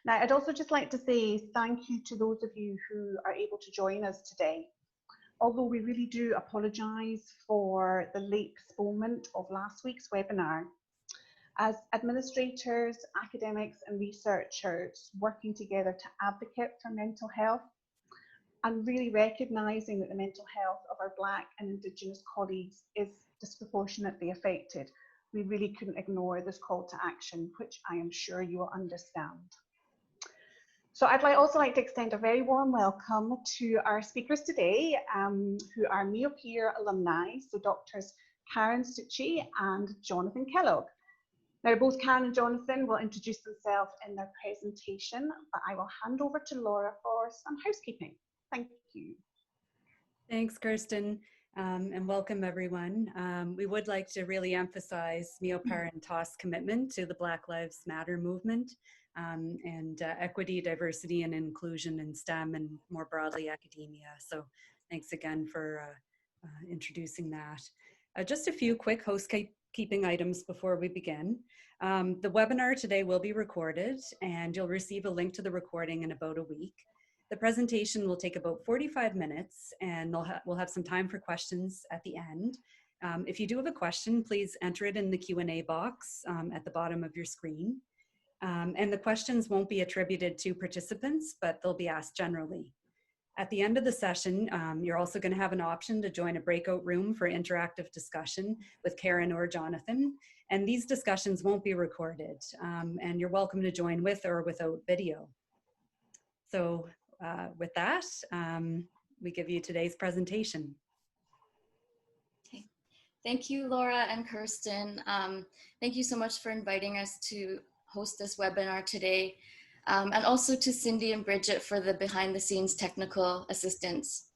Now, I'd also just like to say thank you to those of you who are able to join us today. Although we really do apologise for the late postponement of last week's webinar. As administrators, academics and researchers working together to advocate for mental health and really recognising that the mental health of our Black and Indigenous colleagues is disproportionately affected, we really couldn't ignore this call to action, which I am sure you will understand. So I'd also like to extend a very warm welcome to our speakers today, who are MEOPAR alumni, so Doctors Karyn, Suchy and Jonathan Kellogg. Now, both Karyn and Jonathan will introduce themselves in their presentation, but I will hand over to Laura for some housekeeping. Thank you. Thanks, Kirsten, and welcome everyone. We would like to really emphasize MEOPAR and TOSST commitment to the Black Lives Matter movement and equity, diversity, and inclusion in STEM and more broadly academia. So thanks again for introducing that. Just a few quick housekeeping items before we begin. The webinar today will be recorded and you'll receive a link to the recording in about a week. The presentation will take about 45 minutes and we'll have some time for questions at the end. If you do have a question, please enter it in the Q&A box at the bottom of your screen. And the questions won't be attributed to participants, but they'll be asked generally. At the end of the session, you're also going to have an option to join a breakout room for interactive discussion with Karyn or Jonathan. And these discussions won't be recorded, and you're welcome to join with or without video. So with that, we give you today's presentation. Okay. Thank you, Laura and Kirsten. Thank you so much for inviting us to host this webinar today, and also to Cindy and Bridget for the behind the scenes technical assistance.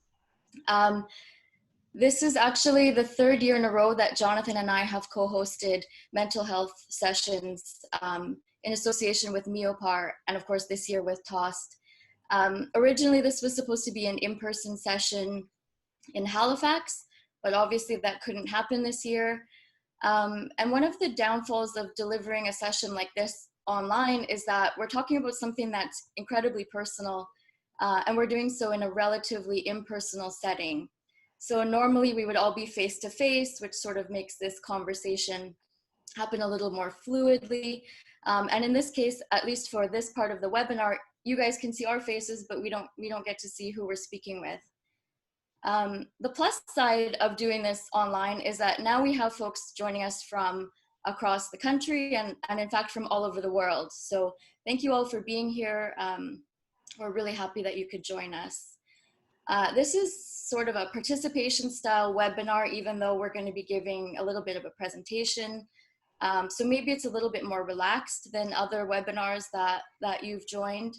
This is actually the third year in a row that Jonathan and I have co-hosted mental health sessions in association with MEOPAR, and of course this year with TOSST. Originally this was supposed to be an in-person session in Halifax, but obviously that couldn't happen this year. And one of the downfalls of delivering a session like this online is that we're talking about something that's incredibly personal, and we're doing so in a relatively impersonal setting. So normally we would all be face-to-face, which sort of makes this conversation happen a little more fluidly. And in this case, at least for this part of the webinar, you guys can see our faces, but we don't get to see who we're speaking with. The plus side of doing this online is that now we have folks joining us from across the country and in fact from all over the world. So thank you all for being here. We're really happy that you could join us. This is sort of a participation style webinar, even though we're going to be giving a little bit of a presentation. So maybe it's a little bit more relaxed than other webinars that you've joined.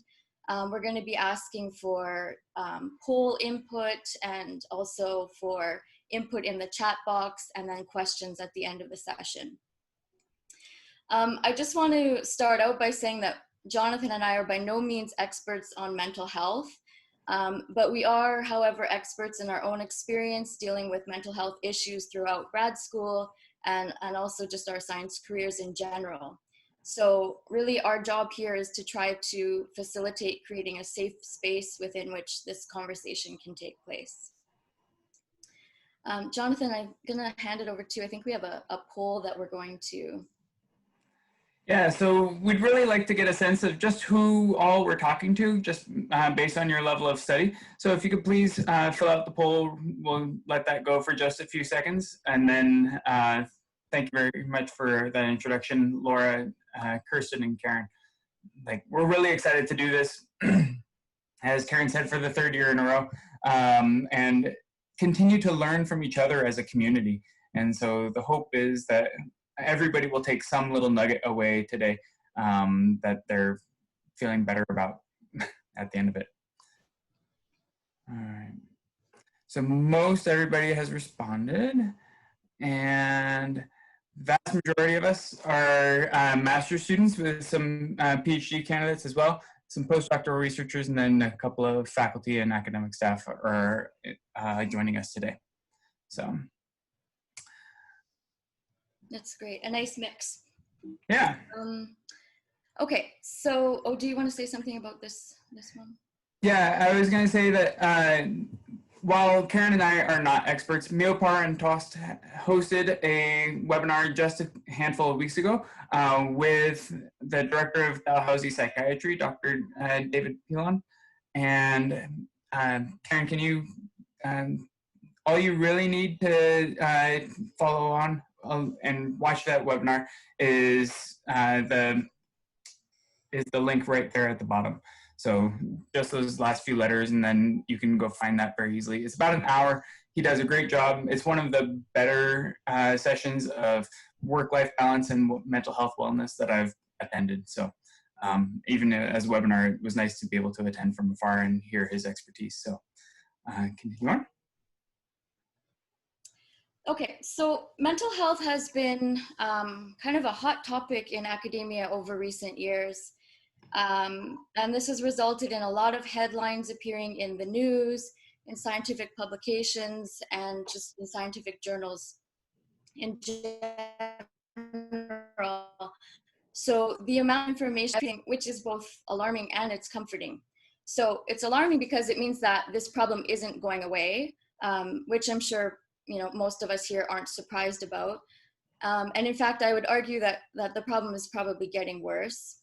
We're going to be asking for poll input and also for input in the chat box and then questions at the end of the session. I just want to start out by saying that Jonathan and I are by no means experts on mental health, but we are, however, experts in our own experience dealing with mental health issues throughout grad school and also just our science careers in general. So really our job here is to try to facilitate creating a safe space within which this conversation can take place. Jonathan, I'm gonna hand it over to you. I think we have a poll that we're going to. Yeah, so we'd really like to get a sense of just who all we're talking to, just based on your level of study. So if you could please fill out the poll, we'll let that go for just a few seconds. And then thank you very much for that introduction, Laura, Kirsten, and Karyn. Like, we're really excited to do this, as Karyn said, for the third year in a row, and continue to learn from each other as a community. And so the hope is that everybody will take some little nugget away today that they're feeling better about at the end of it. All right. So most everybody has responded, and vast majority of us are master's students with some PhD candidates as well, some postdoctoral researchers, and then a couple of faculty and academic staff are joining us today. So. That's great, a nice mix. Yeah. Okay, so, oh, do you want to say something about this one? Yeah, I was going to say that while Karyn and I are not experts, MEOPAR and TOSST hosted a webinar just a handful of weeks ago with the director of Dalhousie Psychiatry, Dr. David Pilon. And Karyn, can you, all you really need to follow on and watch that webinar is the link right there at the bottom. So just those last few letters, and then you can go find that very easily. It's about an hour. He does a great job. It's one of the better sessions of work-life balance and mental health wellness that I've attended. So even as a webinar, it was nice to be able to attend from afar and hear his expertise. So continue on. Okay, so mental health has been kind of a hot topic in academia over recent years. And this has resulted in a lot of headlines appearing in the news, in scientific publications, and just in scientific journals in general. So the amount of information, which is both alarming and it's comforting. So it's alarming because it means that this problem isn't going away, which I'm sure most of us here aren't surprised about. And in fact, I would argue that the problem is probably getting worse.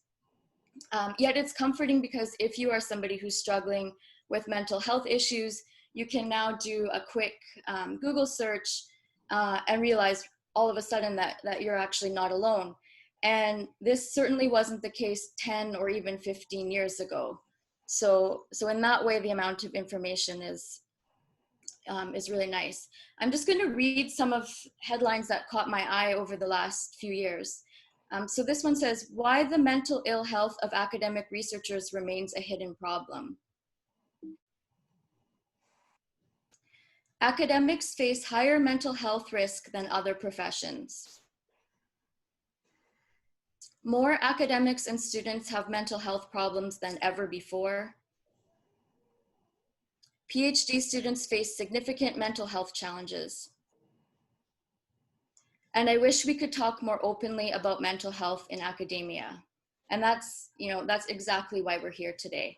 Yet it's comforting because if you are somebody who's struggling with mental health issues, you can now do a quick Google search and realize all of a sudden that you're actually not alone. And this certainly wasn't the case 10 or even 15 years ago. So in that way, the amount of information is really nice. I'm just going to read some of headlines that caught my eye over the last few years. So this one says, why the mental ill health of academic researchers remains a hidden problem. Academics face higher mental health risk than other professions. More academics and students have mental health problems than ever before. PhD students face significant mental health challenges. And I wish we could talk more openly about mental health in academia. And that's exactly why we're here today.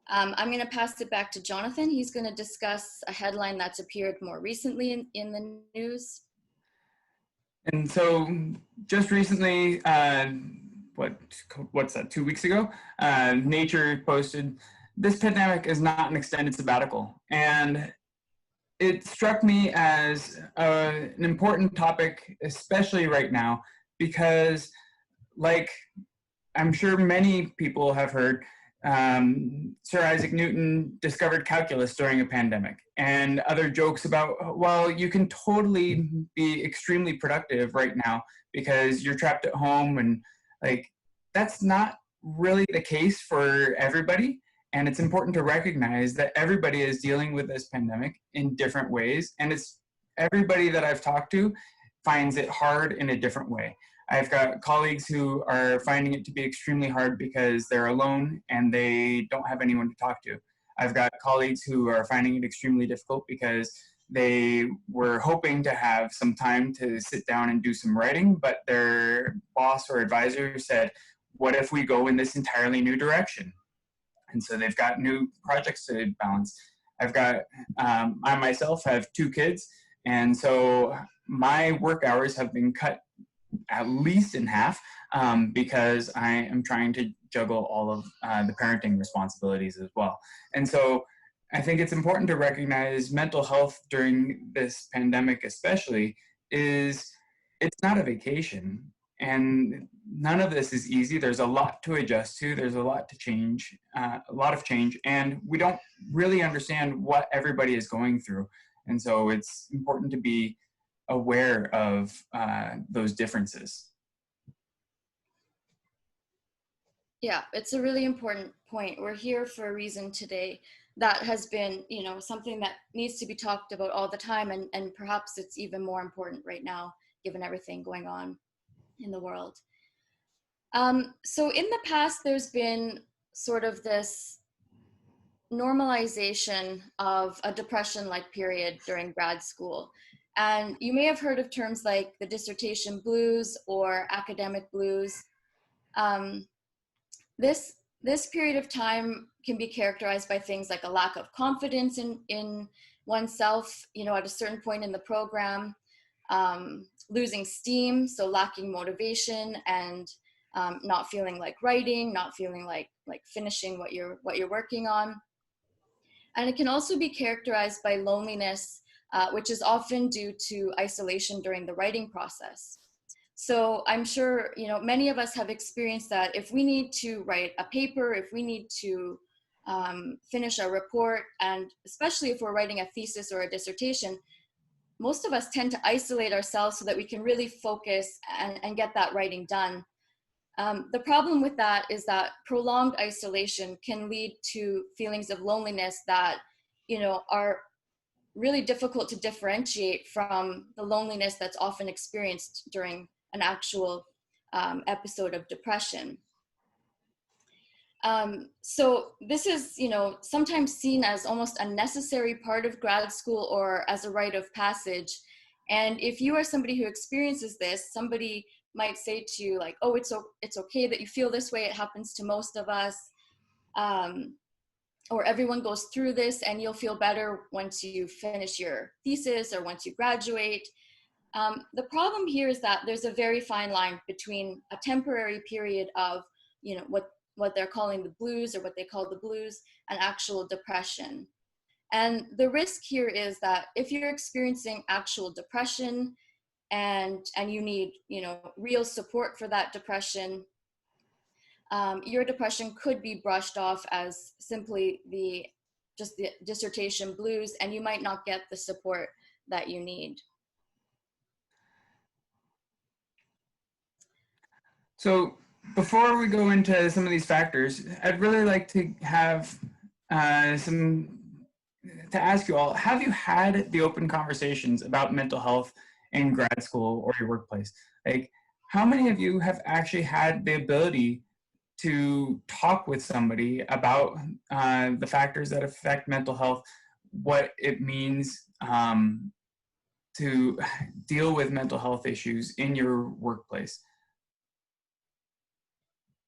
I'm going to pass it back to Jonathan. He's going to discuss a headline that's appeared more recently in the news. And so just recently, what's that, 2 weeks ago, Nature posted, "This pandemic is not an extended sabbatical." And it struck me as an important topic, especially right now, because like I'm sure many people have heard, Sir Isaac Newton discovered calculus during a pandemic, and other jokes about, well, you can totally be extremely productive right now because you're trapped at home, and like that's not really the case for everybody. And it's important to recognize that everybody is dealing with this pandemic in different ways, and it's everybody that I've talked to finds it hard in a different way. I've got colleagues who are finding it to be extremely hard because they're alone and they don't have anyone to talk to. I've got colleagues who are finding it extremely difficult because they were hoping to have some time to sit down and do some writing, but their boss or advisor said, what if we go in this entirely new direction? And so they've got new projects to balance. I've got, I myself have 2 kids, and so my work hours have been cut at least in half because I am trying to juggle all of the parenting responsibilities as well. And so I think it's important to recognize mental health during this pandemic especially is it's not a vacation, and none of this is easy. There's a lot to adjust to. There's a lot to change, a lot of change, and we don't really understand what everybody is going through. And so it's important to be aware of those differences. Yeah, it's a really important point. We're here for a reason today. That has been, something that needs to be talked about all the time, and perhaps it's even more important right now, given everything going on in the world. So in the past, there's been sort of this normalization of a depression-like period during grad school. And you may have heard of terms like the dissertation blues or academic blues. This period of time can be characterized by things like a lack of confidence in oneself, at a certain point in the program, losing steam, so lacking motivation, and not feeling like writing, not feeling like finishing what you're working on. And it can also be characterized by loneliness, which is often due to isolation during the writing process. So I'm sure, many of us have experienced that if we need to write a paper, if we need to finish a report, and especially if we're writing a thesis or a dissertation, most of us tend to isolate ourselves so that we can really focus and get that writing done. The problem with that is that prolonged isolation can lead to feelings of loneliness that, are really difficult to differentiate from the loneliness that's often experienced during an actual episode of depression. So this is, sometimes seen as almost a necessary part of grad school or as a rite of passage. And if you are somebody who experiences this, somebody might say to you like, oh, it's okay that you feel this way. It happens to most of us. Or everyone goes through this and you'll feel better once you finish your thesis or once you graduate. The problem here is that there's a very fine line between a temporary period of, what they're calling the blues or what they call the blues and actual depression. And the risk here is that if you're experiencing actual depression and you need, real support for that depression, your depression could be brushed off as simply the dissertation blues, and you might not get the support that you need. So before we go into some of these factors, I'd really like to have to ask you all, have you had the open conversations about mental health in grad school or your workplace? Like, how many of you have actually had the ability to talk with somebody about the factors that affect mental health, what it means to deal with mental health issues in your workplace?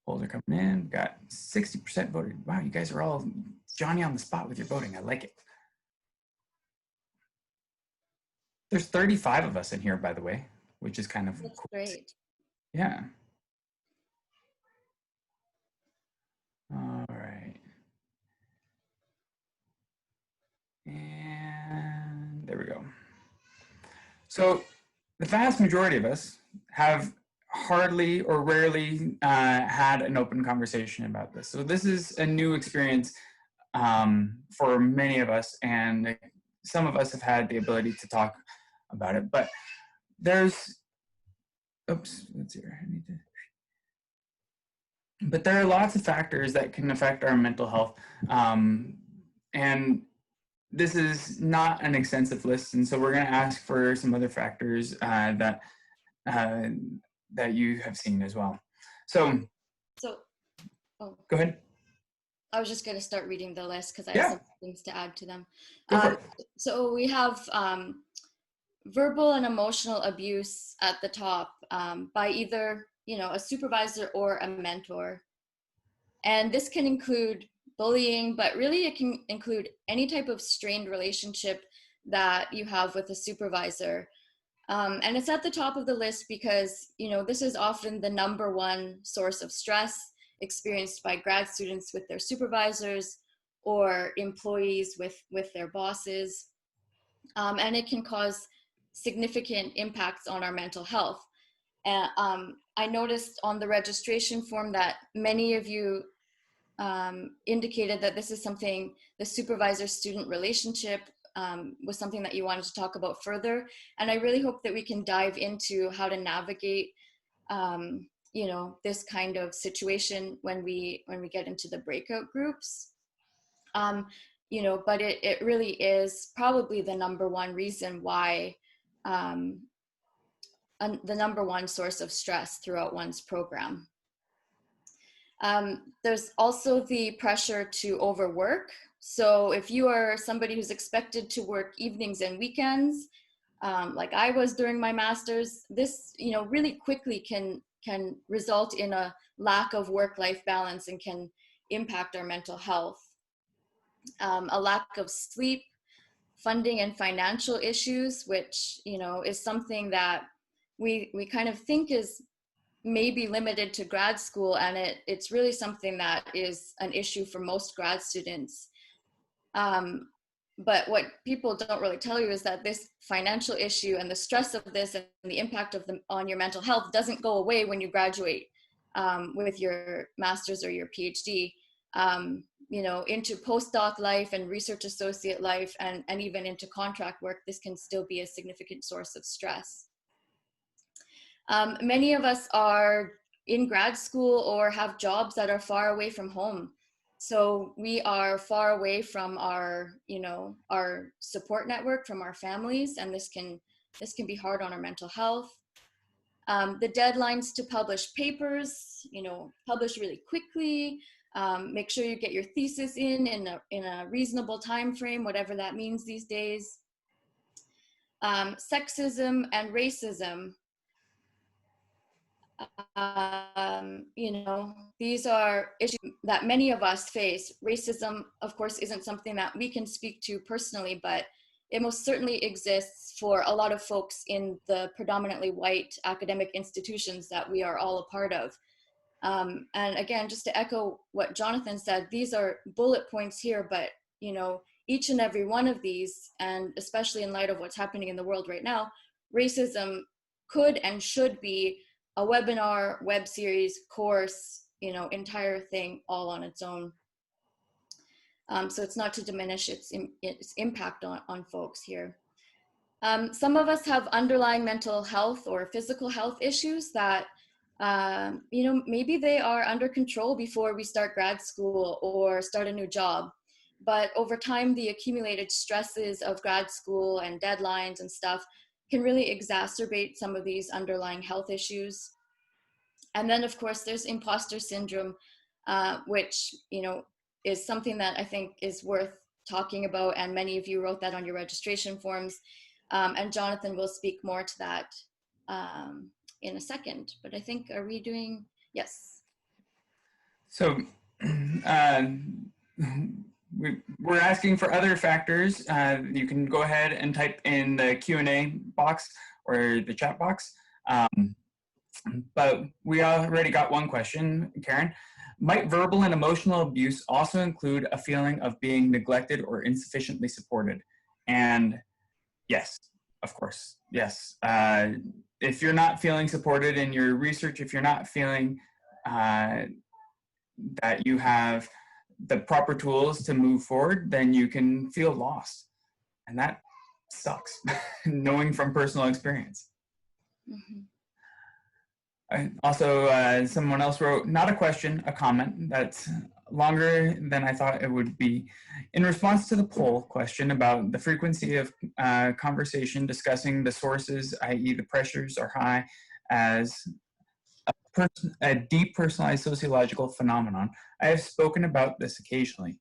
Polls are coming in. We've got 60% voted. Wow, you guys are all Johnny on the spot with your voting. I like it. There's 35 of us in here, by the way, which is kind of That's cool. great. Yeah. All right. And there we go. So the vast majority of us have hardly or rarely had an open conversation about this. So this is a new experience for many of us, and some of us have had the ability to talk about it, but there's, oops, let's see here. But there are lots of factors that can affect our mental health. And this is not an extensive list. And so we're going to ask for some other factors that you have seen as well. So oh, go ahead. I was just going to start reading the list because I have some things to add to them. Go for it. So we have verbal and emotional abuse at the top by either, a supervisor or a mentor. And this can include bullying, but really it can include any type of strained relationship that you have with a supervisor. And it's at the top of the list because, this is often the number one source of stress experienced by grad students with their supervisors or employees with their bosses. And it can cause significant impacts on our mental health. I noticed on the registration form that many of you indicated that this is something, the supervisor-student relationship was something that you wanted to talk about further. And I really hope that we can dive into how to navigate, this kind of situation when we get into the breakout groups. But it really is probably the number one reason why, the number one source of stress throughout one's program. There's also the pressure to overwork. So if you are somebody who's expected to work evenings and weekends, like I was during my master's, this, really quickly can result in a lack of work-life balance and can impact our mental health. A lack of sleep, funding and financial issues, which, you know, is something that we kind of think is maybe limited to grad school, and it's really something that is an issue for most grad students. But what people don't really tell you is that this financial issue and the stress of this and the impact of them on your mental health doesn't go away when you graduate with your master's or your PhD. You know, into postdoc life and research associate life, and even into contract work, this can still be a significant source of stress. Many of us are in grad school or have jobs that are far away from home. So we are far away from our, you know, our support network, from our families, and this can be hard on our mental health. The deadlines to publish papers, you know, publish really quickly. Make sure you get your thesis in a reasonable time frame, whatever that means these days. Sexism and racism. You know, these are issues that many of us face. Racism, of course, isn't something that we can speak to personally, but it most certainly exists for a lot of folks in the predominantly white academic institutions that we are all a part of. And again, just to echo what Jonathan said, these are bullet points here, but, you know, each and every one of these, and especially in light of what's happening in the world right now, racism could and should be a webinar, web series, course, you know, entire thing all on its own. So it's not to diminish its impact on folks here. Some of us have underlying mental health or physical health issues that, you know, maybe they are under control before we start grad school or start a new job. But over time, the accumulated stresses of grad school and deadlines and stuff can really exacerbate some of these underlying health issues. And then, of course, there's imposter syndrome, which, you know, is something that I think is worth talking about. And many of you wrote that on your registration forms. And Jonathan will speak more to that in a second. But I think, are we doing, yes. So we're asking for other factors. You can go ahead and type in the Q&A box or the chat box. But we already got one question, Karyn. Might verbal and emotional abuse also include a feeling of being neglected or insufficiently supported? And yes, of course, yes. If you're not feeling supported in your research, if you're not feeling that you have the proper tools to move forward, then you can feel lost. And that sucks, knowing from personal experience. Mm-hmm. Also, someone else wrote, not a question, a comment that's longer than I thought it would be. In response to the poll question about the frequency of conversation discussing the sources, i.e. the pressures are high as a deep personalized sociological phenomenon, I have spoken about this occasionally.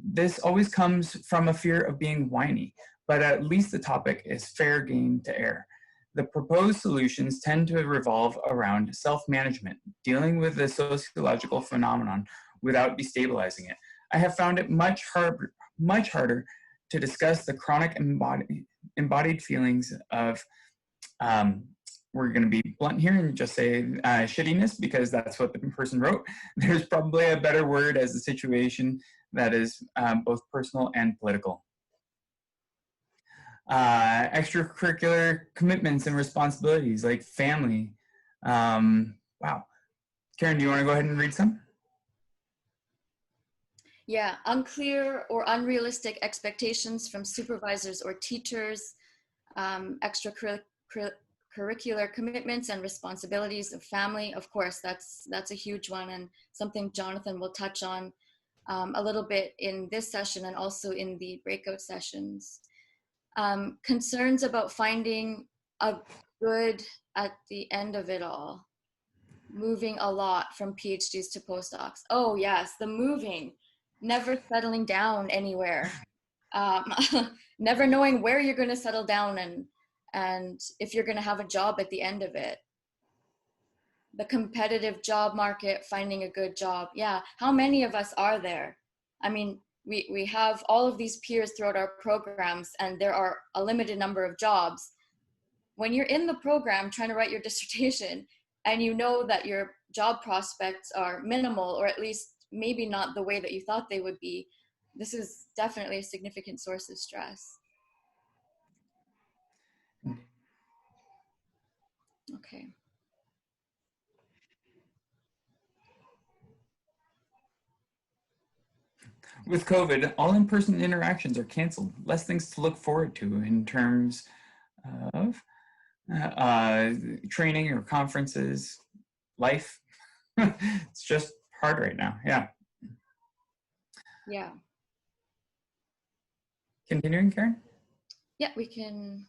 This always comes from a fear of being whiny, but at least the topic is fair game to air. The proposed solutions tend to revolve around self-management, dealing with the sociological phenomenon without destabilizing it. I have found it much harder to discuss the chronic embodied feelings of, we're going to be blunt here and just say shittiness, because that's what the person wrote. There's probably a better word as a situation that is both personal and political. Extracurricular commitments and responsibilities like family. Wow. Karyn, do you want to go ahead and read some? Yeah, unclear or unrealistic expectations from supervisors or teachers, extracurricular commitments and responsibilities of family. Of course, that's a huge one, and something Jonathan will touch on a little bit in this session and also in the breakout sessions. Concerns about finding a good at the end of it all. Moving a lot from PhDs to postdocs. Oh yes, the moving, never settling down anywhere. Never knowing where you're going to settle down and if you're going to have a job at the end of it. the competitive job market, finding a good job. Yeah, how many of us are there? I mean, we have all of these peers throughout our programs, and there are a limited number of jobs. When you're in the program trying to write your dissertation, and you know that your job prospects are minimal, or at least maybe not the way that you thought they would be, this is definitely a significant source of stress. Okay. With COVID, all in-person interactions are canceled. Less things to look forward to in terms of training or conferences, life. It's just hard right now. Yeah. Yeah. Continuing, Karyn? Yeah, we can.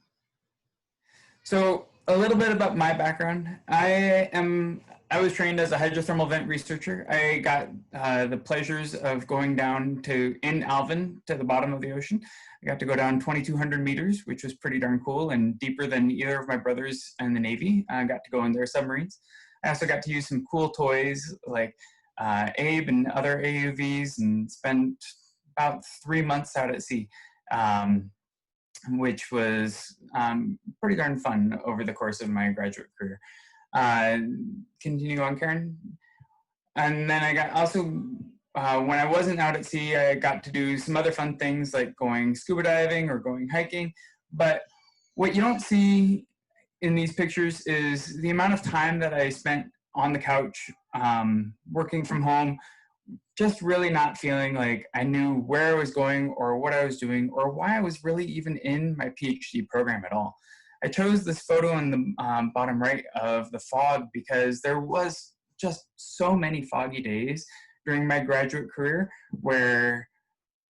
So a little bit about my background. I was trained as a hydrothermal vent researcher. I got the pleasures of going down in Alvin to the bottom of the ocean. I got to go down 2,200 meters, which was pretty darn cool and deeper than either of my brothers in the Navy. I got to go in their submarines. I also got to use some cool toys like Abe and other AUVs, and spent about 3 months out at sea. Which was pretty darn fun over the course of my graduate career. Continue on, Karyn. And then I got also, when I wasn't out at sea, I got to do some other fun things like going scuba diving or going hiking. But what you don't see in these pictures is the amount of time that I spent on the couch, working from home, just really not feeling like I knew where I was going or what I was doing or why I was really even in my PhD program at all. I chose this photo in the bottom right of the fog because there was just so many foggy days during my graduate career where,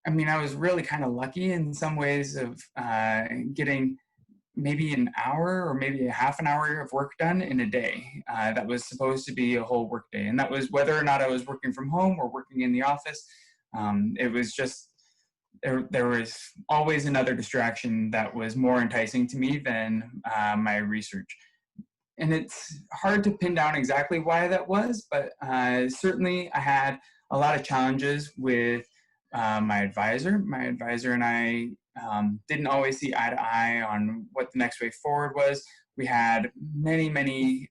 I mean, I was really kind of lucky in some ways of getting maybe an hour or maybe a half an hour of work done in a day. That was supposed to be a whole work day. And that was whether or not I was working from home or working in the office. It was just, there was always another distraction that was more enticing to me than my research. And it's hard to pin down exactly why that was, but certainly I had a lot of challenges with my advisor. My advisor and I didn't always see eye to eye on what the next way forward was. We had many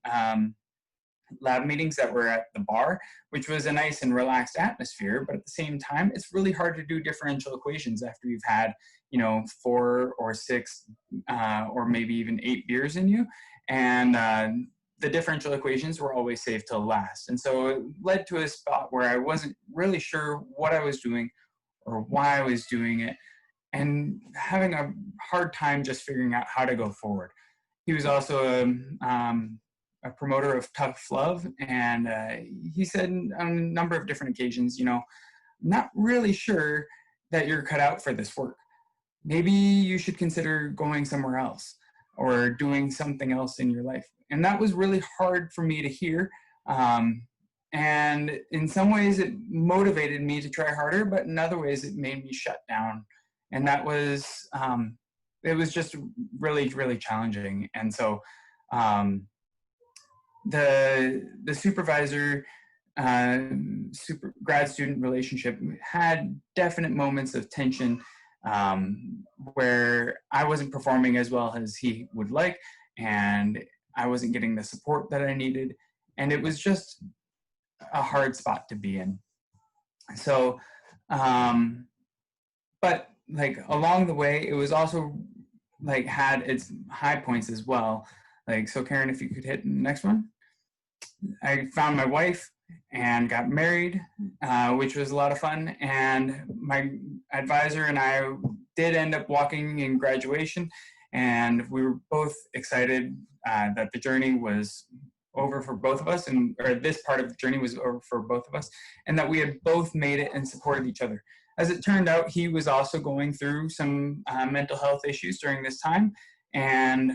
lab meetings that were at the bar, which was a nice and relaxed atmosphere, but at the same time, it's really hard to do differential equations after you've had, 4 or 6 or maybe even 8 beers in you. And the differential equations were always saved till last. And so it led to a spot where I wasn't really sure what I was doing or why I was doing it, and having a hard time just figuring out how to go forward. He was also a promoter of tough love, and he said on a number of different occasions, not really sure that you're cut out for this work. Maybe you should consider going somewhere else or doing something else in your life. And that was really hard for me to hear. And in some ways it motivated me to try harder, but in other ways it made me shut down. And that was, it was just really challenging. And so the supervisor grad student relationship had definite moments of tension where I wasn't performing as well as he would like, and I wasn't getting the support that I needed. And it was just a hard spot to be in. So, but like along the way, it was also like had its high points as well. Like, so Karyn, if you could hit the next one. I found my wife and got married, which was a lot of fun. And my advisor and I did end up walking in graduation, and we were both excited that the journey was over for both of us, or this part of the journey was over for both of us, and that we had both made it and supported each other. As it turned out, he was also going through some mental health issues during this time, and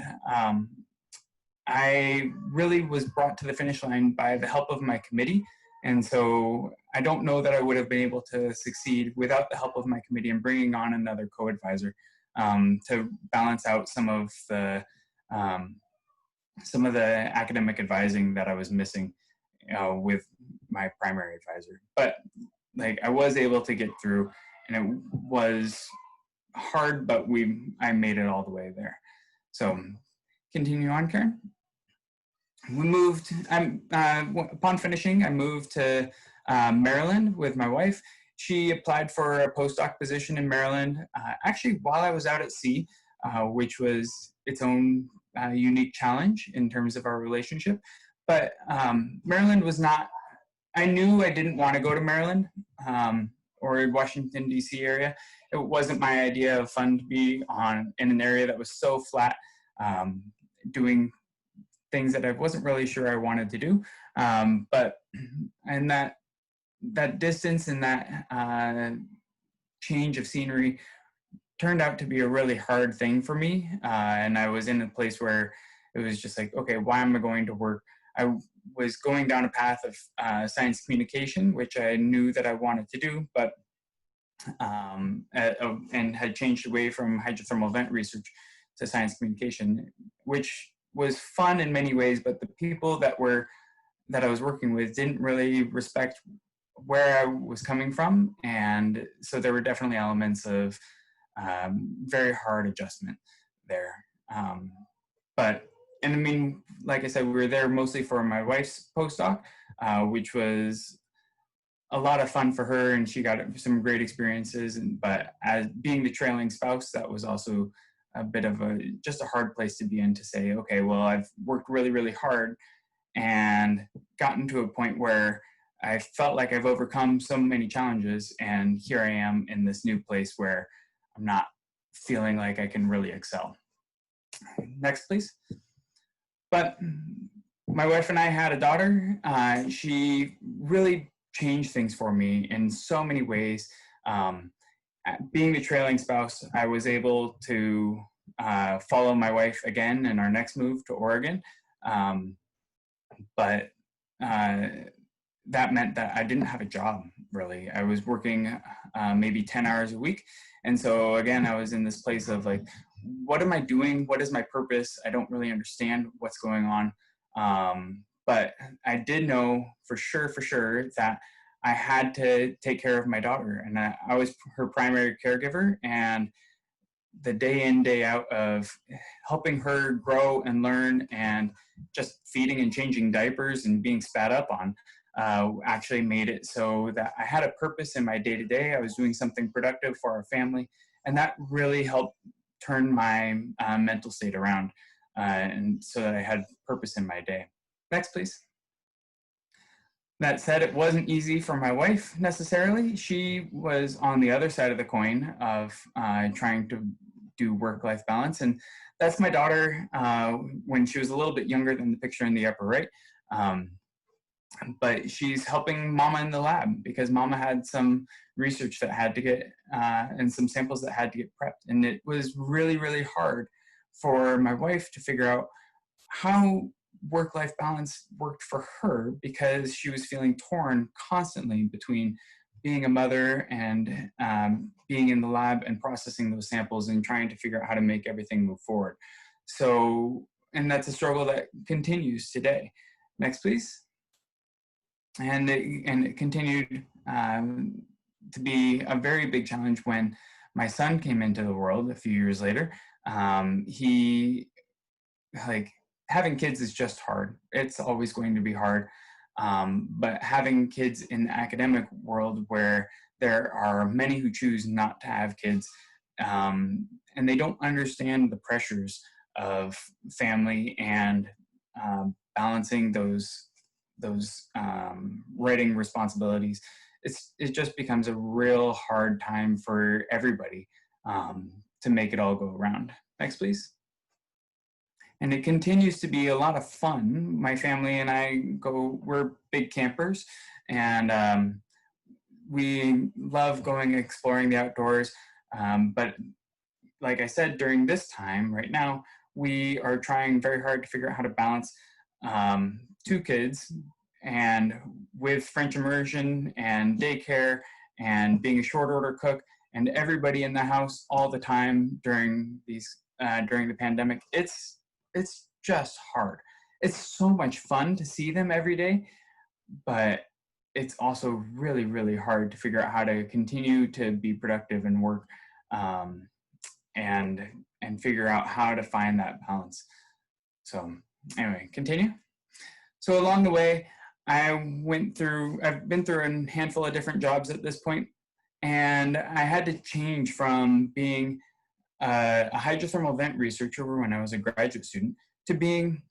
I really was brought to the finish line by the help of my committee. And so I don't know that I would have been able to succeed without the help of my committee and bringing on another co-advisor to balance out some of the some of the academic advising that I was missing with my primary advisor. But like I was able to get through, and it was hard, but I made it all the way there. So continue on, Karyn. We moved, upon finishing, I moved to Maryland with my wife. She applied for a postdoc position in Maryland, actually while I was out at sea, which was its own unique challenge in terms of our relationship. But Maryland was not, I knew I didn't want to go to Maryland or Washington, D.C. area. It wasn't my idea of fun to be in an area that was so flat, doing things that I wasn't really sure I wanted to do. And that distance and that change of scenery turned out to be a really hard thing for me. And I was in a place where it was just like, okay, why am I going to work? I was going down a path of science communication, which I knew that I wanted to do, but and had changed away from hydrothermal vent research to science communication, which was fun in many ways, but the people that I was working with didn't really respect where I was coming from. And so there were definitely elements of very hard adjustment there. And I mean, like I said, we were there mostly for my wife's postdoc, which was a lot of fun for her, and she got some great experiences. But as being the trailing spouse, that was also a bit of just a hard place to be in, to say, okay, well, I've worked really, really hard and gotten to a point where I felt like I've overcome so many challenges, and here I am in this new place where I'm not feeling like I can really excel. Next, please. But my wife and I had a daughter. She really changed things for me in so many ways. Being the trailing spouse, I was able to follow my wife again in our next move to Oregon. But that meant that I didn't have a job, really. I was working maybe 10 hours a week. And so again, I was in this place of like, what am I doing? What is my purpose? I don't really understand what's going on. But I did know for sure that I had to take care of my daughter, and I was her primary caregiver. And the day in, day out of helping her grow and learn, and just feeding and changing diapers and being spat up on, actually made it so that I had a purpose in my day-to-day. I was doing something productive for our family, and that really helped turn my mental state around, and so that I had purpose in my day. Next, please. That said, it wasn't easy for my wife necessarily. She was on the other side of the coin of trying to do work-life balance, and that's my daughter when she was a little bit younger than the picture in the upper right. But she's helping Mama in the lab because Mama had some research that had to get, and some samples that had to get prepped. And it was really, really hard for my wife to figure out how work-life balance worked for her, because she was feeling torn constantly between being a mother and being in the lab and processing those samples and trying to figure out how to make everything move forward. So, and that's a struggle that continues today. Next, please. And it continued to be a very big challenge when my son came into the world a few years later. Having kids is just hard. It's always going to be hard. But having kids in the academic world, where there are many who choose not to have kids, and they don't understand the pressures of family and balancing those writing responsibilities, it just becomes a real hard time for everybody to make it all go around. Next, please. And it continues to be a lot of fun. My family and I we're big campers, and we love going exploring the outdoors. But like I said, during this time right now, we are trying very hard to figure out how to balance 2 kids, and with French immersion and daycare and being a short order cook and everybody in the house all the time during the pandemic, it's just hard. it's so much fun to see them every day, but it's also really, really hard to figure out how to continue to be productive and work, and figure out how to find that balance. So anyway, continue. So along the way, I've been through a handful of different jobs at this point, and I had to change from being a hydrothermal vent researcher when I was a graduate student to being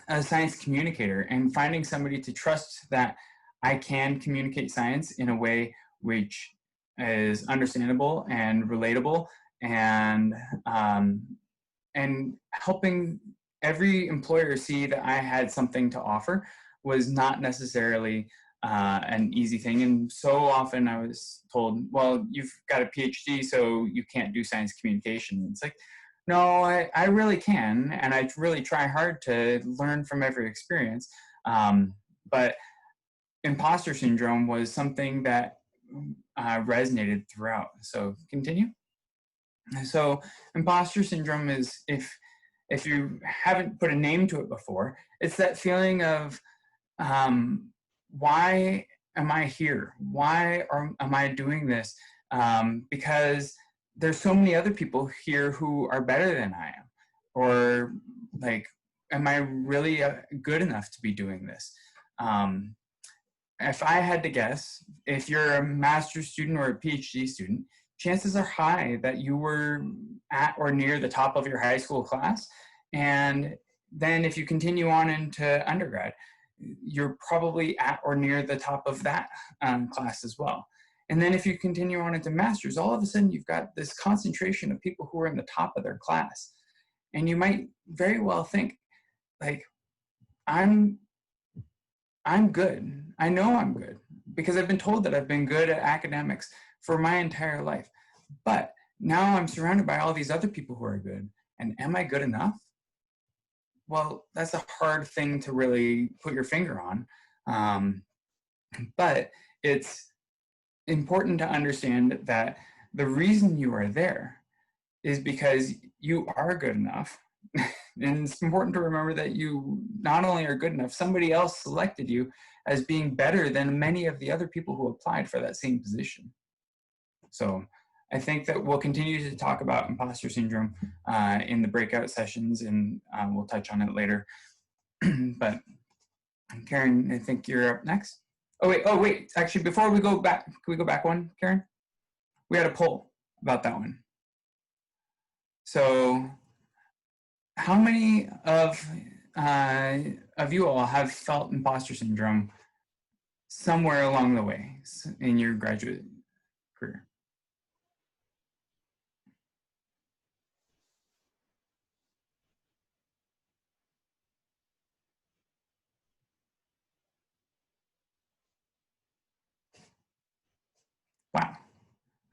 a science communicator, and finding somebody to trust that I can communicate science in a way which is understandable and relatable, and helping every employer see that I had something to offer was not necessarily an easy thing. And so often I was told, well, you've got a PhD, so you can't do science communication. It's like, no, I really can, and I really try hard to learn from every experience. But imposter syndrome was something that resonated throughout. So continue. So imposter syndrome is, if you haven't put a name to it before, it's that feeling of, why am I here? Why am I doing this? Because there's so many other people here who are better than I am. Or like, am I really good enough to be doing this? If I had to guess, if you're a master's student or a PhD student, chances are high that you were at or near the top of your high school class. And then if you continue on into undergrad, you're probably at or near the top of that class as well. And then if you continue on into master's, all of a sudden you've got this concentration of people who are in the top of their class. And you might very well think, like, I'm good. I know I'm good because I've been told that I've been good at academics for my entire life. But now I'm surrounded by all these other people who are good. And am I good enough? Well, that's a hard thing to really put your finger on. But it's important to understand that the reason you are there is because you are good enough. And it's important to remember that you not only are good enough, somebody else selected you as being better than many of the other people who applied for that same position. So I think that we'll continue to talk about imposter syndrome in the breakout sessions, and we'll touch on it later. But Karyn, I think you're up next. Oh wait, actually, before we go back, can we go back one, Karyn? We had a poll about that one. So how many of you all have felt imposter syndrome somewhere along the way in your graduate career? Wow.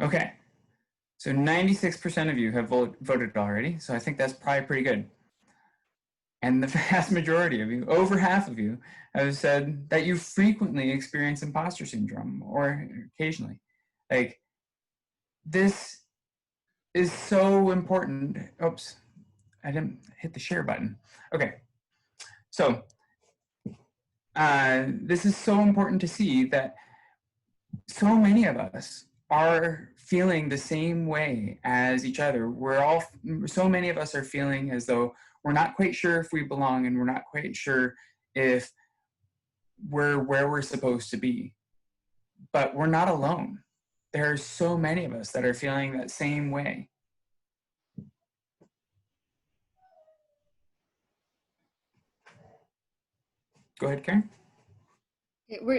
Okay. So 96% of you have voted already. So I think that's probably pretty good. And the vast majority of you, over half of you, have said that you frequently experience imposter syndrome or occasionally. Like, this is so important. Oops, I didn't hit the share button. Okay, so this is so important to see that so many of us are feeling the same way as each other. So many of us are feeling as though we're not quite sure if we belong, and we're not quite sure if we're where we're supposed to be. But we're not alone. There are so many of us that are feeling that same way. Go ahead, Karyn.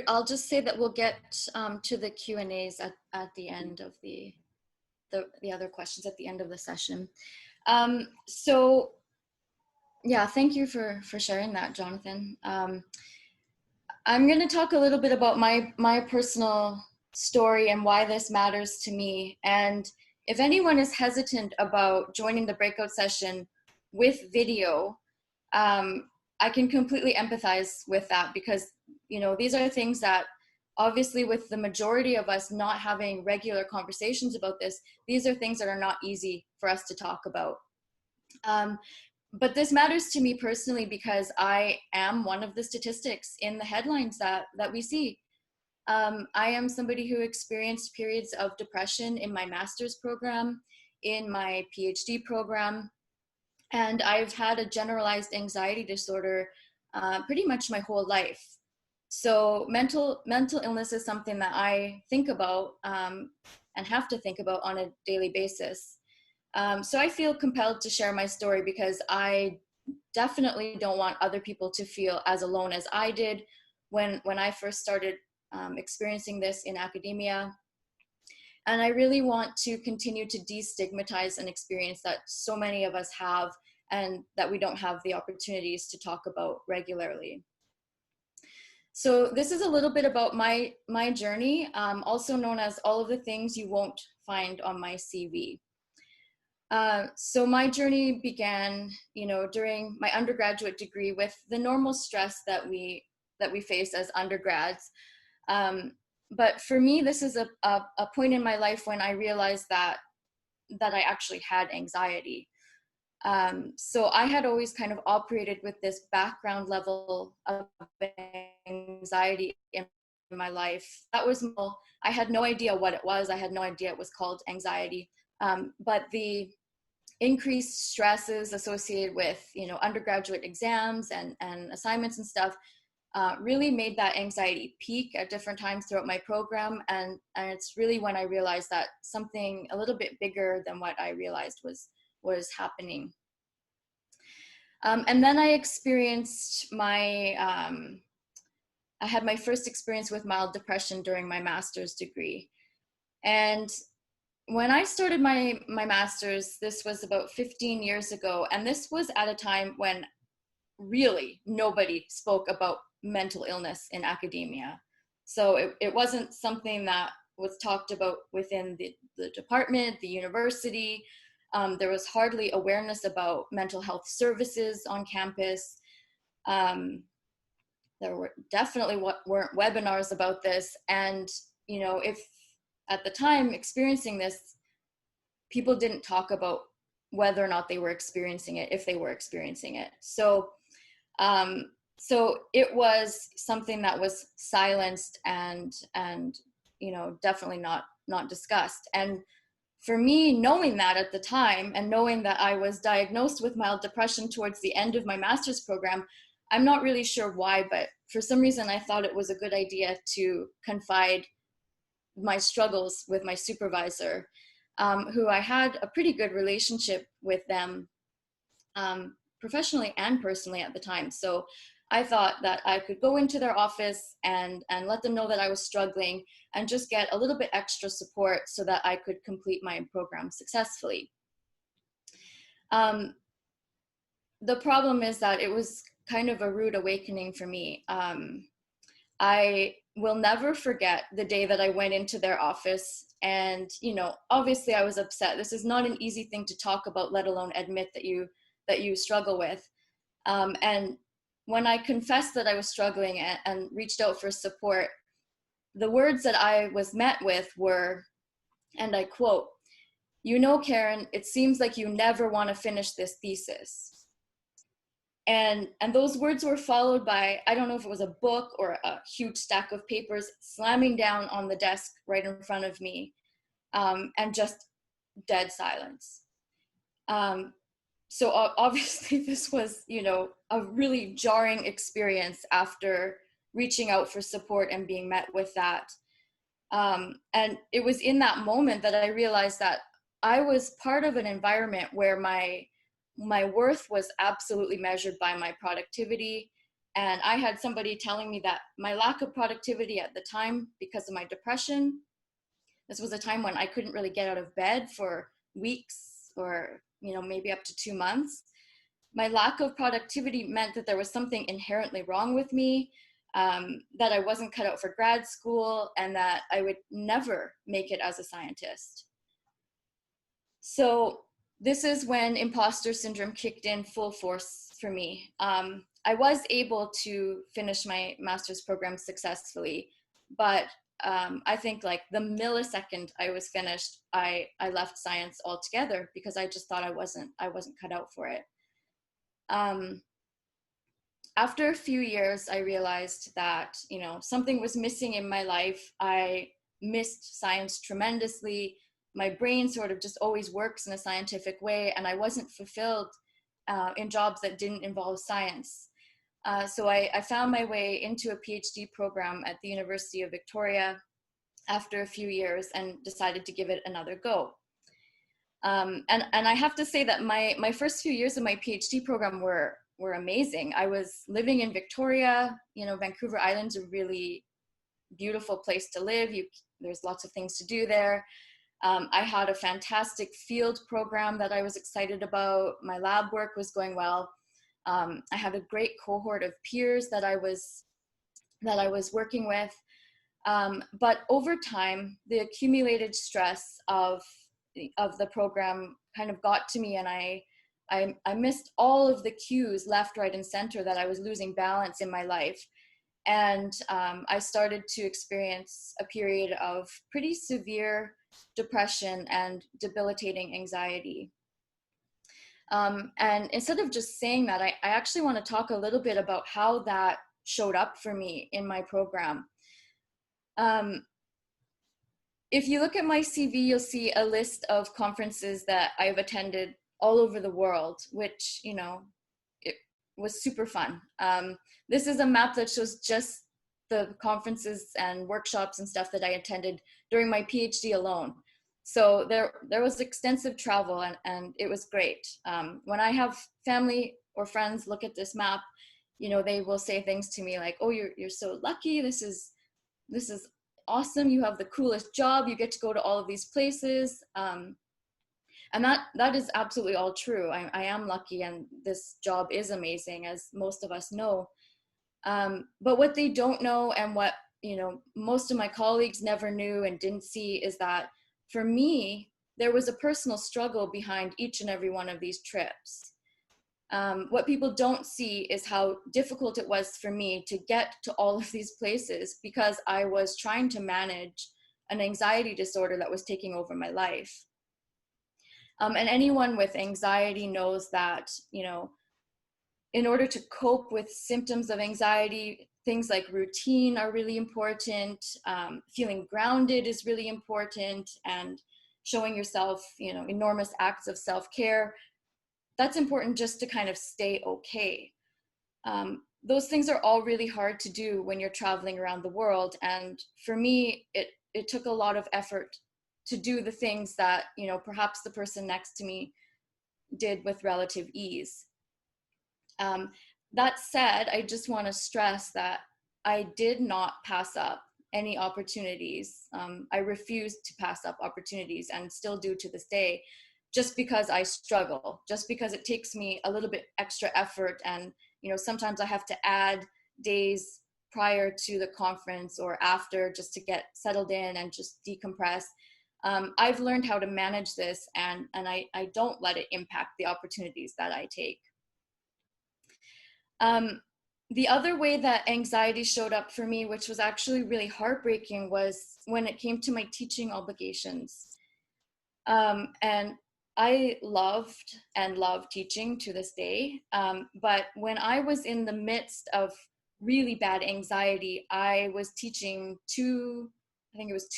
I'll just say that we'll get to the Q&As at the end of the other questions at the end of the session. So yeah, thank you for sharing that, Jonathan. I'm going to talk a little bit about my personal story and why this matters to me. And if anyone is hesitant about joining the breakout session with video, I can completely empathize with that, because, you know, these are things that obviously, with the majority of us not having regular conversations about this, these are things that are not easy for us to talk about. but this matters to me personally because I am one of the statistics in the headlines that we see. I am somebody who experienced periods of depression in my master's program, in my PhD program, and I've had a generalized anxiety disorder pretty much my whole life. So mental illness is something that I think about and have to think about on a daily basis. So I feel compelled to share my story because I definitely don't want other people to feel as alone as I did when I first started experiencing this in academia. And I really want to continue to destigmatize an experience that so many of us have and that we don't have the opportunities to talk about regularly. So this is a little bit about my journey, also known as all of the things you won't find on my CV. So my journey began, during my undergraduate degree with the normal stress that we face as undergrads. But for me, this is a point in my life when I realized that I actually had anxiety. So I had always kind of operated with this background level of anxiety in my life. That was, I had no idea what it was. I had no idea it was called anxiety. But the increased stresses associated with, undergraduate exams and assignments and stuff really made that anxiety peak at different times throughout my program. And it's really when I realized that something a little bit bigger than what I realized was happening. And then I experienced I had my first experience with mild depression during my master's degree. And when I started my master's, this was about 15 years ago. And this was at a time when really nobody spoke about mental illness in academia. So it wasn't something that was talked about within the department, the university. There was hardly awareness about mental health services on campus. There were definitely weren't webinars about this. And, if at the time experiencing this, people didn't talk about whether or not they were experiencing it, if they were experiencing it. So it was something that was silenced and definitely not discussed. And for me, knowing that at the time and knowing that I was diagnosed with mild depression towards the end of my master's program, I'm not really sure why, but for some reason I thought it was a good idea to confide my struggles with my supervisor, who I had a pretty good relationship with them, professionally and personally at the time. So I thought that I could go into their office and let them know that I was struggling and just get a little bit extra support so that I could complete my program successfully. The problem is that it was kind of a rude awakening for me. I will never forget the day that I went into their office, and obviously I was upset. This is not an easy thing to talk about, let alone admit that you struggle with. And when I confessed that I was struggling and reached out for support, the words that I was met with were, and I quote, "Karyn, it seems like you never want to finish this thesis." And those words were followed by, I don't know if it was a book or a huge stack of papers slamming down on the desk right in front of me, and just dead silence. So obviously this was, a really jarring experience after reaching out for support and being met with that. And it was in that moment that I realized that I was part of an environment where my worth was absolutely measured by my productivity. And I had somebody telling me that my lack of productivity at the time, because of my depression, this was a time when I couldn't really get out of bed for weeks or, maybe up to 2 months. My lack of productivity meant that there was something inherently wrong with me, that I wasn't cut out for grad school, and that I would never make it as a scientist. So this is when imposter syndrome kicked in full force for me. I was able to finish my master's program successfully, but I think like the millisecond I was finished, I left science altogether because I just thought I wasn't cut out for it. After a few years, I realized that, something was missing in my life. I missed science tremendously. My brain sort of just always works in a scientific way, and I wasn't fulfilled in jobs that didn't involve science. So I found my way into a PhD program at the University of Victoria after a few years and decided to give it another go. And I have to say that my first few years of my PhD program were amazing. I was living in Victoria. Vancouver Island's a really beautiful place to live. There's lots of things to do there. I had a fantastic field program that I was excited about. My lab work was going well. I had a great cohort of peers that I was working with. But over time, the accumulated stress of the program kind of got to me, and I missed all of the cues left, right, and center that I was losing balance in my life. And I started to experience a period of pretty severe depression and debilitating anxiety. And instead of just saying that, I actually want to talk a little bit about how that showed up for me in my program. If you look at my CV, you'll see a list of conferences that I've attended all over the world, which, it was super fun. This is a map that shows just the conferences and workshops and stuff that I attended during my PhD alone. So there was extensive travel, and it was great. When I have family or friends look at this map, they will say things to me like, "Oh, you're so lucky. This is awesome. You have the coolest job. You get to go to all of these places." And that is absolutely all true. I am lucky, and this job is amazing, as most of us know. But what they don't know, and what most of my colleagues never knew and didn't see, is that for me, there was a personal struggle behind each and every one of these trips. What people don't see is how difficult it was for me to get to all of these places, because I was trying to manage an anxiety disorder that was taking over my life. And anyone with anxiety knows that, in order to cope with symptoms of anxiety, things like routine are really important. Feeling grounded is really important, and showing yourself, enormous acts of self-care. That's important just to kind of stay okay. Those things are all really hard to do when you're traveling around the world. And for me, it took a lot of effort to do the things that, perhaps the person next to me did with relative ease. That said, I just want to stress that I did not pass up any opportunities. I refused to pass up opportunities, and still do to this day, just because I struggle, just because it takes me a little bit extra effort. And, sometimes I have to add days prior to the conference or after, just to get settled in and just decompress. I've learned how to manage this, and I don't let it impact the opportunities that I take. The other way that anxiety showed up for me, which was actually really heartbreaking, was when it came to my teaching obligations. And I loved and love teaching to this day. But when I was in the midst of really bad anxiety, I was teaching two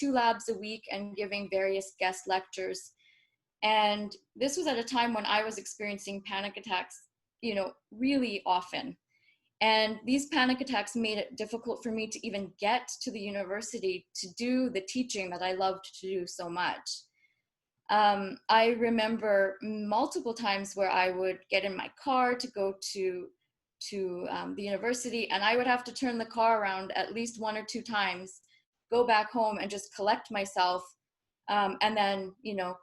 labs a week and giving various guest lectures. And this was at a time when I was experiencing panic attacks, really often. And these panic attacks made it difficult for me to even get to the university to do the teaching that I loved to do so much. I remember multiple times where I would get in my car to go to the university, and I would have to turn the car around at least 1 or 2 times, go back home and just collect myself, and then,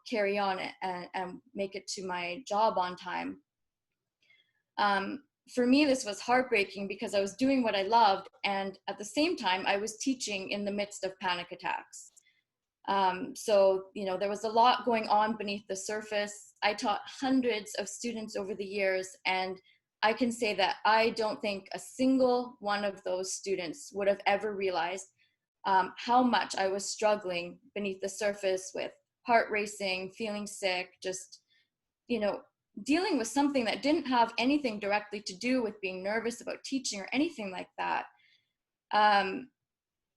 carry on and make it to my job on time. For me, this was heartbreaking because I was doing what I loved, and at the same time, I was teaching in the midst of panic attacks. So, there was a lot going on beneath the surface. I taught hundreds of students over the years, and I can say that I don't think a single one of those students would have ever realized how much I was struggling beneath the surface with heart racing, feeling sick, just, dealing with something that didn't have anything directly to do with being nervous about teaching or anything like that.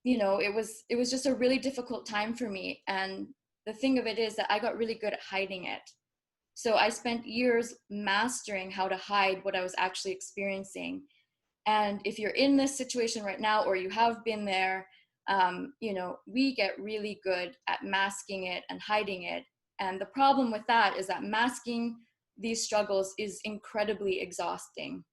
You know, it was just a really difficult time for me. And the thing of it is that I got really good at hiding it. So I spent years mastering how to hide what I was actually experiencing. And if you're in this situation right now, or you have been there, you know, we get really good at masking it and hiding it. And the problem with that is that masking these struggles is incredibly exhausting.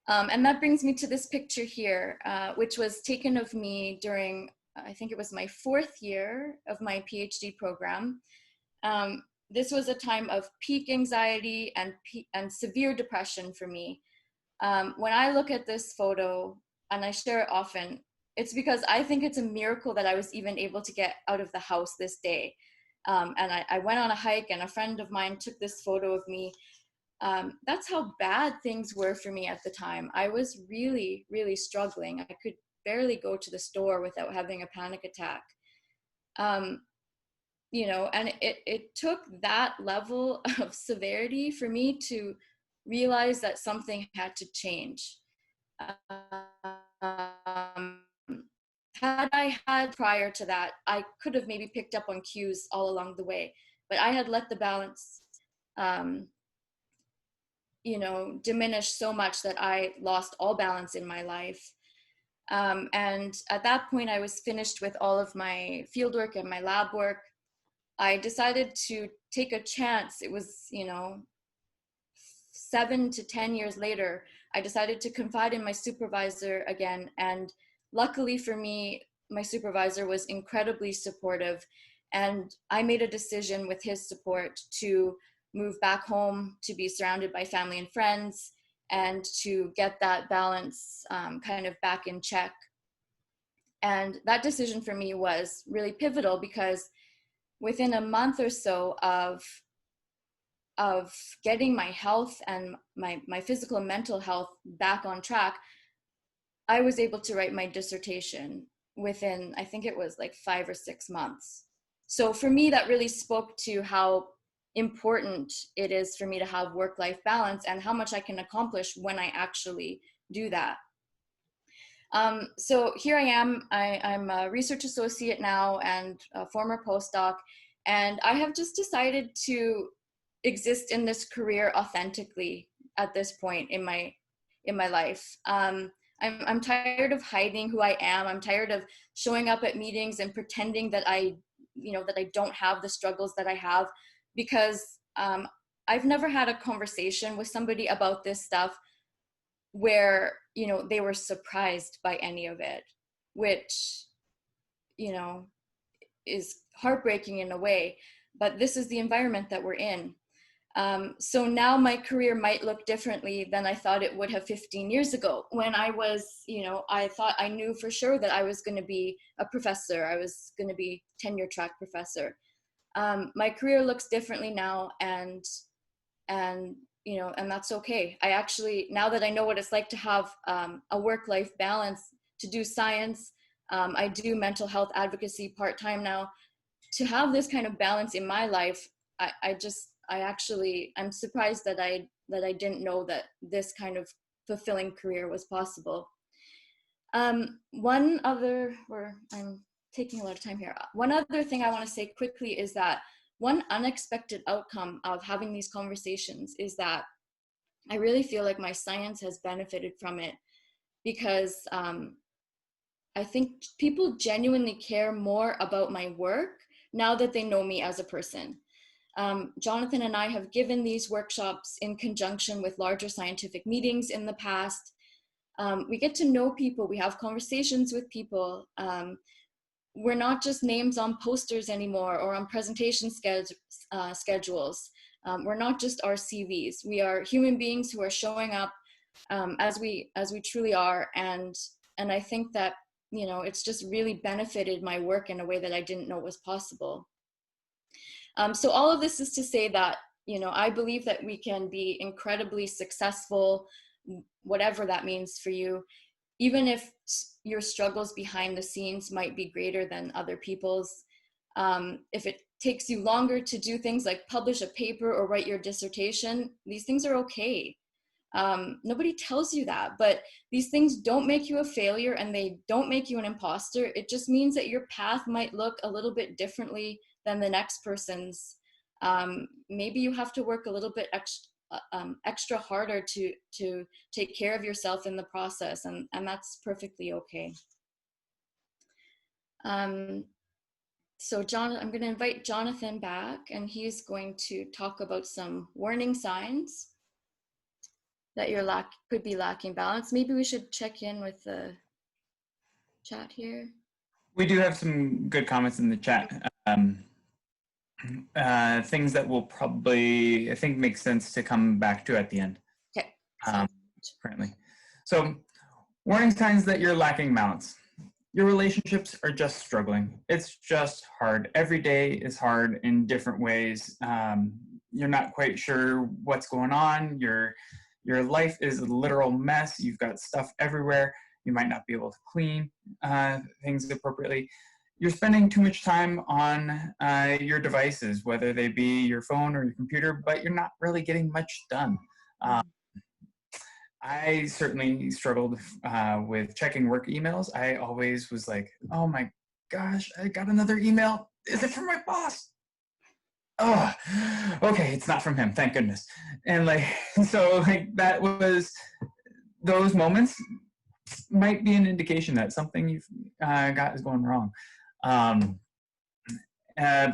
And that brings me to this picture here, which was taken of me during, I think it was my 4th year of my PhD program. This was a time of peak anxiety and severe depression for me. When I look at this photo, and I share it often, it's because I think it's a miracle that I was even able to get out of the house this day. And I went on a hike, and a friend of mine took this photo of me. That's how bad things were for me at the time. I was really, really struggling. I could barely go to the store without having a panic attack. You know, and it took that level of severity for me to realize that something had to change. Had I had prior to that, I could have maybe picked up on cues all along the way, but I had let the balance, you know, diminish so much that I lost all balance in my life. And at that point, I was finished with all of my fieldwork and my lab work. I decided to take a chance. It was, you know, 7 to 10 years later, I decided to confide in my supervisor again. And luckily for me, my supervisor was incredibly supportive. And I made a decision with his support to move back home, to be surrounded by family and friends, and to get that balance kind of back in check. And that decision for me was really pivotal, because within a month or so of getting my health and my physical and mental health back on track, I was able to write my dissertation within, I think it was like 5 or 6 months. So for me, that really spoke to how important it is for me to have work-life balance and how much I can accomplish when I actually do that. So here I am. I'm a research associate now and a former postdoc, and I have just decided to exist in this career authentically at this point in my life. I'm tired of hiding who I am. I'm tired of showing up at meetings and pretending that I don't have the struggles that I have, because I've never had a conversation with somebody about this stuff where, you know, they were surprised by any of it, which, you know, is heartbreaking in a way, but this is the environment that we're in. So now my career might look differently than I thought it would have 15 years ago, when I was, you know, I thought I knew for sure that I was going to be a professor. I was going to be tenure track professor. My career looks differently now, and you know, and that's okay. I actually, now that I know what it's like to have a work-life balance, to do science, I do mental health advocacy part-time now. To have this kind of balance in my life, I'm surprised that I didn't know that this kind of fulfilling career was possible. I'm taking a lot of time here. One other thing I want to say quickly is that one unexpected outcome of having these conversations is that I really feel like my science has benefited from it, because I think people genuinely care more about my work now that they know me as a person. Jonathan and I have given these workshops in conjunction with larger scientific meetings in the past. We get to know people, we have conversations with people. We're not just names on posters anymore or on presentation schedules. We're not just our CVs. We are human beings who are showing up as we truly are. And I think that, you know, it's just really benefited my work in a way that I didn't know was possible. So all of this is to say that, you know, I believe that we can be incredibly successful, whatever that means for you, even if your struggles behind the scenes might be greater than other people's. If it takes you longer to do things like publish a paper or write your dissertation, these things are okay. Nobody tells you that, but these things don't make you a failure and they don't make you an imposter. It just means that your path might look a little bit differently than the next person's. Maybe you have to work a little bit extra harder to take care of yourself in the process, and that's perfectly okay. So I'm going to invite Jonathan back, and he's going to talk about some warning signs that you're could be lacking balance. Maybe we should check in with the chat here. We do have some good comments in the chat. Things that will probably, I think, make sense to come back to at the end. Okay. Currently. So, warning signs that you're lacking balance. Your relationships are just struggling. It's just hard. Every day is hard in different ways. You're not quite sure what's going on. Your life is a literal mess. You've got stuff everywhere. You might not be able to clean things appropriately. You're spending too much time on your devices, whether they be your phone or your computer, but you're not really getting much done. I certainly struggled with checking work emails. I always was like, oh my gosh, I got another email. Is it from my boss? Oh, okay, it's not from him, thank goodness. And so that was, those moments might be an indication that something you've got is going wrong.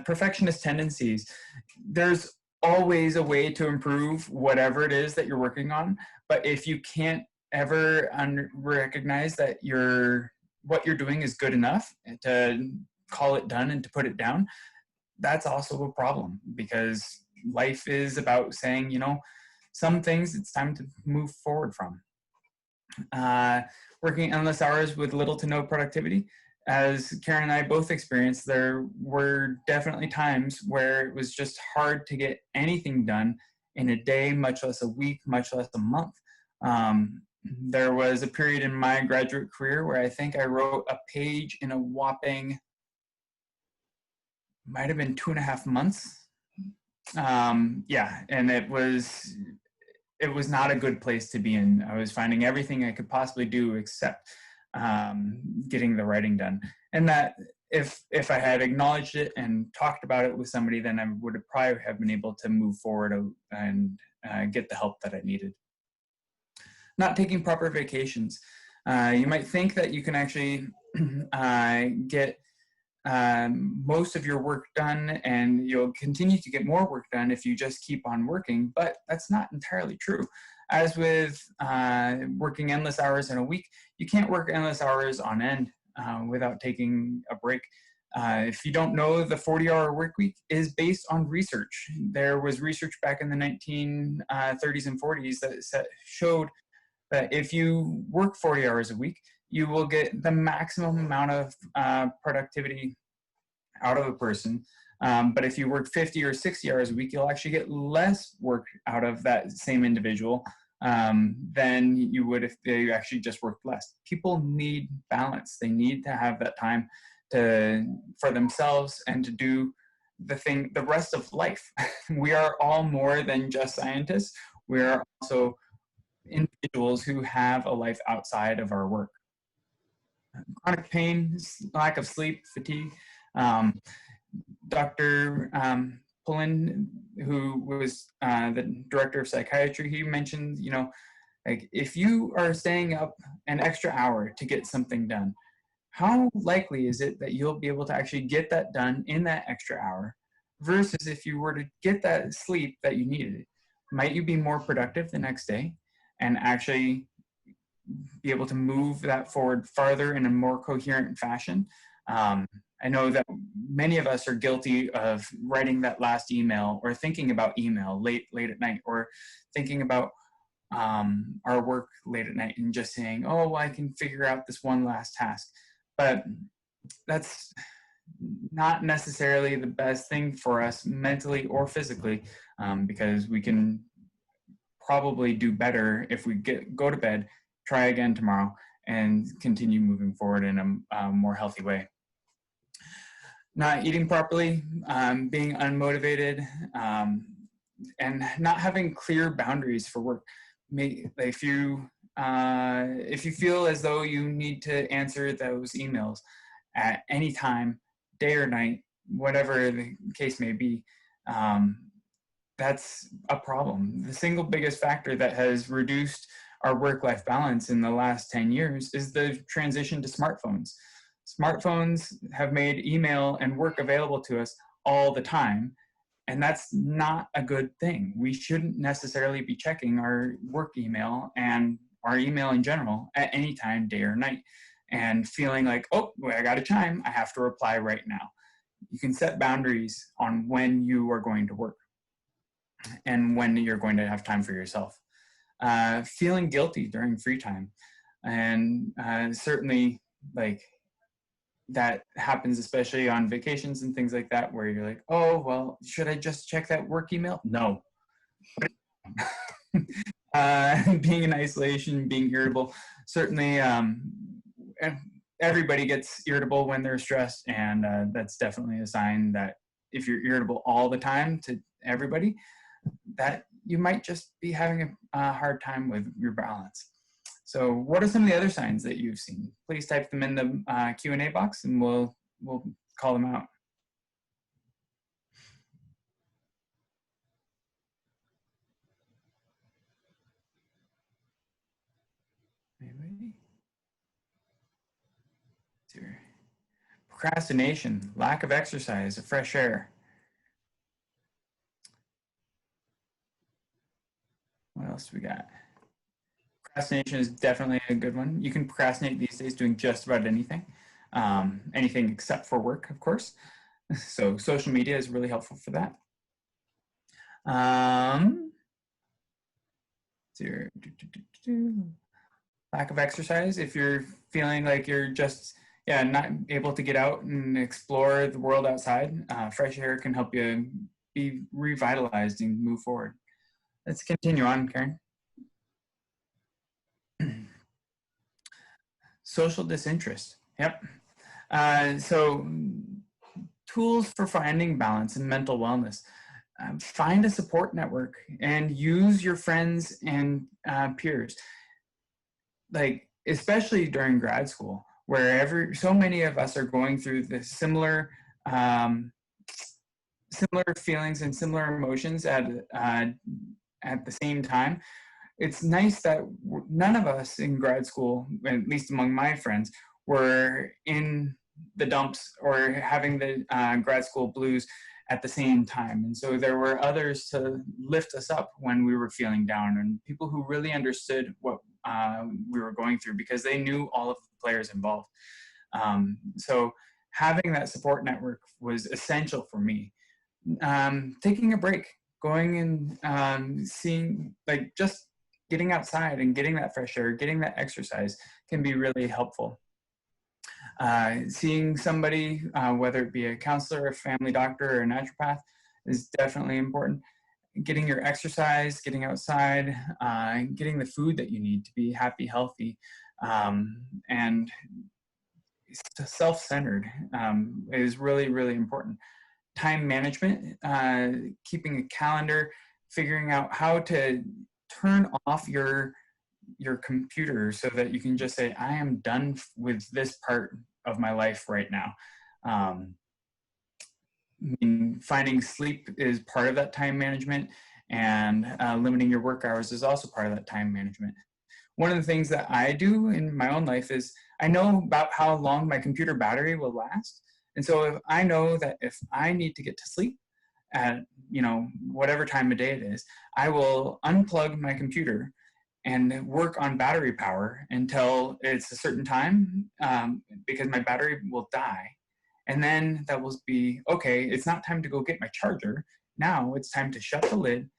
Perfectionist tendencies. There's always a way to improve whatever it is that you're working on, but if you can't ever recognize that what you're doing is good enough to call it done and to put it down, that's also a problem, because life is about saying, some things it's time to move forward from. Working endless hours with little to no productivity. As Karyn and I both experienced, there were definitely times where it was just hard to get anything done in a day, much less a week, much less a month. There was a period in my graduate career where I think I wrote a page in a whopping, might have been 2.5 months. Yeah, and it was not a good place to be in. I was finding everything I could possibly do except getting the writing done. And that if I had acknowledged it and talked about it with somebody, then I would have probably have been able to move forward and get the help that I needed. Not taking proper vacations. You might think that you can actually get most of your work done, and you'll continue to get more work done if you just keep on working, but that's not entirely true. As with working endless hours in a week, you can't work endless hours on end without taking a break. If you don't know, the 40-hour work week is based on research. There was research back in the 1930s and 40s that showed that if you work 40 hours a week, you will get the maximum amount of productivity out of a person. But if you work 50 or 60 hours a week, you'll actually get less work out of that same individual than you would if they actually just worked less. People need balance. They need to have that time for themselves and to do the rest of life. We are all more than just scientists. We are also individuals who have a life outside of our work. Chronic pain, lack of sleep, fatigue. Dr. Pullen, who was the director of psychiatry, he mentioned, like if you are staying up an extra hour to get something done, how likely is it that you'll be able to actually get that done in that extra hour versus if you were to get that sleep that you needed? Might you be more productive the next day and actually be able to move that forward farther in a more coherent fashion? I know that many of us are guilty of writing that last email or thinking about email late at night, or thinking about our work late at night and just saying, oh, well, I can figure out this one last task. But that's not necessarily the best thing for us mentally or physically, because we can probably do better if we go to bed, try again tomorrow, and continue moving forward in a more healthy way. not eating properly, being unmotivated, and not having clear boundaries for work. If you feel as though you need to answer those emails at any time, day or night, whatever the case may be, that's a problem. The single biggest factor that has reduced our work-life balance in the last 10 years is the transition to smartphones. Smartphones have made email and work available to us all the time, and that's not a good thing. We shouldn't necessarily be checking our work email and our email in general at any time, day or night, and feeling like, oh, I got a chime, I have to reply right now. You can set boundaries on when you are going to work and when you're going to have time for yourself. Feeling guilty during free time. And certainly, like, that happens especially on vacations and things like that, where you're like, oh, well, should I just check that work email? No. Being in isolation, being irritable, certainly everybody gets irritable when they're stressed, and that's definitely a sign that if you're irritable all the time to everybody, that you might just be having a hard time with your balance. So what are some of the other signs that you've seen? Please type them in the Q&A box and we'll call them out. Anybody? Procrastination, lack of exercise, fresh air. What else do we got? Procrastination is definitely a good one. You can procrastinate these days doing just about anything. Anything except for work, of course. So social media is really helpful for that. Lack of exercise. If you're feeling like you're just not able to get out and explore the world outside, fresh air can help you be revitalized and move forward. Let's continue on, Karyn. Social disinterest. Yep. So tools for finding balance and mental wellness. Find a support network and use your friends and peers. Like, especially during grad school, where so many of us are going through the similar feelings and similar emotions at the same time. It's nice that none of us in grad school, at least among my friends, were in the dumps or having the grad school blues at the same time. And so there were others to lift us up when we were feeling down, and people who really understood what we were going through because they knew all of the players involved. So having that support network was essential for me. Taking a break, going and seeing, like, just getting outside and getting that fresh air, getting that exercise can be really helpful. Seeing somebody, whether it be a counselor, a family doctor, or a naturopath, is definitely important. Getting your exercise, getting outside, getting the food that you need to be happy, healthy, and self-centered is really, really important. Time management, keeping a calendar, figuring out how to turn off your computer so that you can just say, I am done with this part of my life right now. I mean, finding sleep is part of that time management, and limiting your work hours is also part of that time management. One of the things that I do in my own life is I know about how long my computer battery will last. And so if I know that if I need to get to sleep at, whatever time of day it is, I will unplug my computer and work on battery power until it's a certain time, because my battery will die. And then that will be, okay, it's not time to go get my charger. Now it's time to shut the lid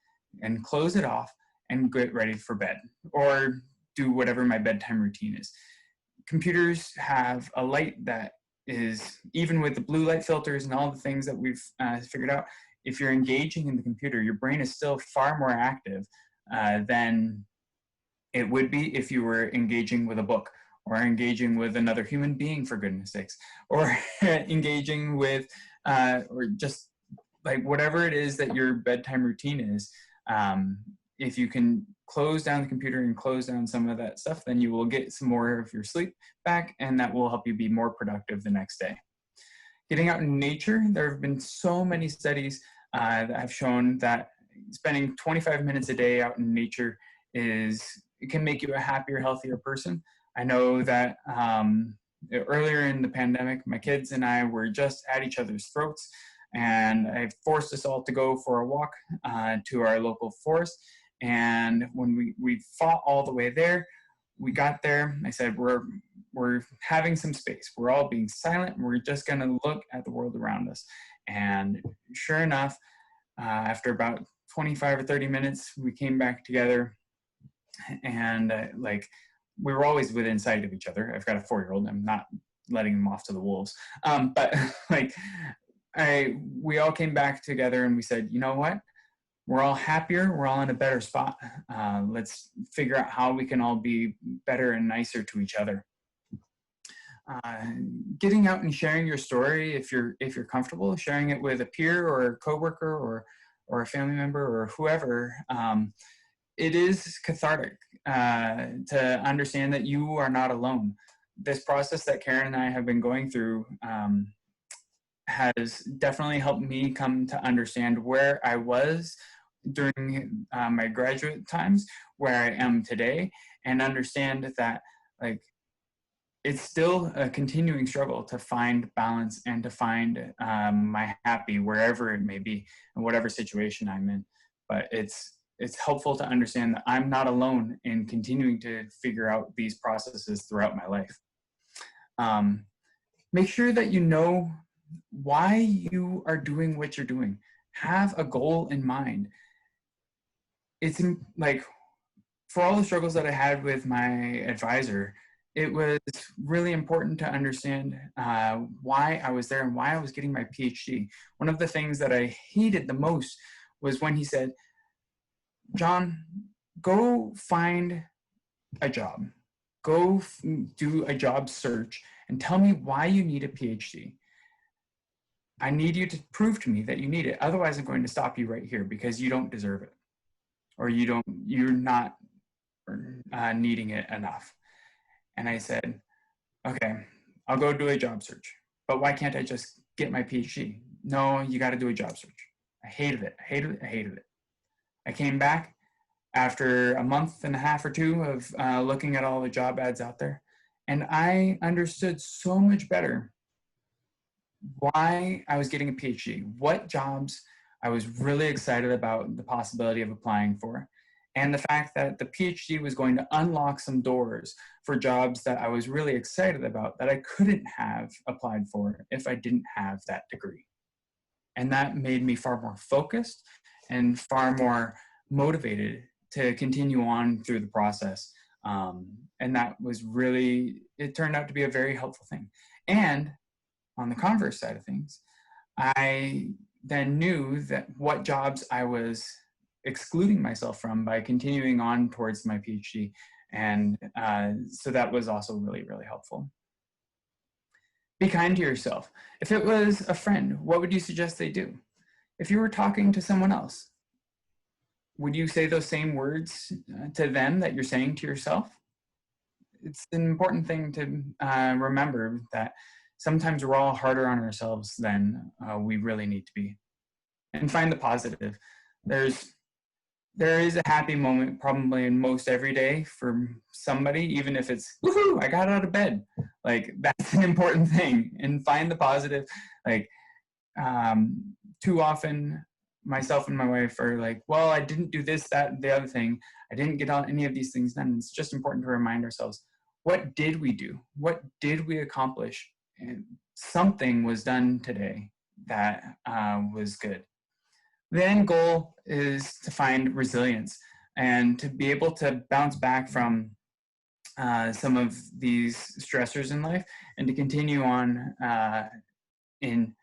and close it off and get ready for bed, or do whatever my bedtime routine is. Computers have a light that is, even with the blue light filters and all the things that we've figured out, if you're engaging in the computer, your brain is still far more active than it would be if you were engaging with a book, or engaging with another human being, for goodness sakes, or engaging with or just like whatever it is that your bedtime routine is, if you can close down the computer and close down some of that stuff, then you will get some more of your sleep back, and that will help you be more productive the next day. Getting out in nature, there have been so many studies that have shown that spending 25 minutes a day out in nature it can make you a happier, healthier person. I know that earlier in the pandemic, my kids and I were just at each other's throats, and I forced us all to go for a walk to our local forest. And when we fought all the way there, we got there, I said, we're having some space. We're all being silent, and we're just gonna look at the world around us. And sure enough, after about 25 or 30 minutes, we came back together, and like, we were always within sight of each other. I've got a 4-year-old. I'm not letting him off to the wolves. But like, we all came back together and we said, you know what? We're all happier. We're all in a better spot. Let's figure out how we can all be better and nicer to each other. Getting out and sharing your story, if you're comfortable, sharing it with a peer or a coworker or a family member or whoever, it is cathartic to understand that you are not alone. This process that Karyn and I have been going through has definitely helped me come to understand where I was during my graduate times, where I am today, and understand that like it's still a continuing struggle to find balance and to find my happy wherever it may be and whatever situation I'm in. But it's helpful to understand that I'm not alone in continuing to figure out these processes throughout my life. Make sure that you know why you are doing what you're doing. Have a goal in mind. It's like, for all the struggles that I had with my advisor, it was really important to understand why I was there and why I was getting my PhD. One of the things that I hated the most was when he said, John, go find a job. Go do a job search and tell me why you need a PhD. I need you to prove to me that you need it. Otherwise, I'm going to stop you right here because you don't deserve it, or you're not needing it enough. And I said, okay, I'll go do a job search, but why can't I just get my PhD? No, you got to do a job search. I hated it. I hated it. I hated it. I came back after a month and a half or two of looking at all the job ads out there, and I understood so much better why I was getting a PhD, what jobs I was really excited about the possibility of applying for, and the fact that the PhD was going to unlock some doors for jobs that I was really excited about that I couldn't have applied for if I didn't have that degree. And that made me far more focused and far more motivated to continue on through the process. And that was really, it turned out to be a very helpful thing. And on the converse side of things, I then knew that what jobs I was excluding myself from by continuing on towards my PhD. And so that was also really, really helpful. Be kind to yourself. If it was a friend, what would you suggest they do? If you were talking to someone else, would you say those same words to them that you're saying to yourself? It's an important thing to remember that sometimes we're all harder on ourselves than we really need to be. And find the positive. There is a happy moment probably in most every day for somebody, even if it's, woohoo, I got out of bed. Like, that's an important thing. And find the positive. Like, too often, myself and my wife are like, well, I didn't do this, that, and the other thing. I didn't get on any of these things done. It's just important to remind ourselves, what did we do? What did we accomplish? And something was done today that was good. The end goal is to find resilience and to be able to bounce back from some of these stressors in life and to continue on in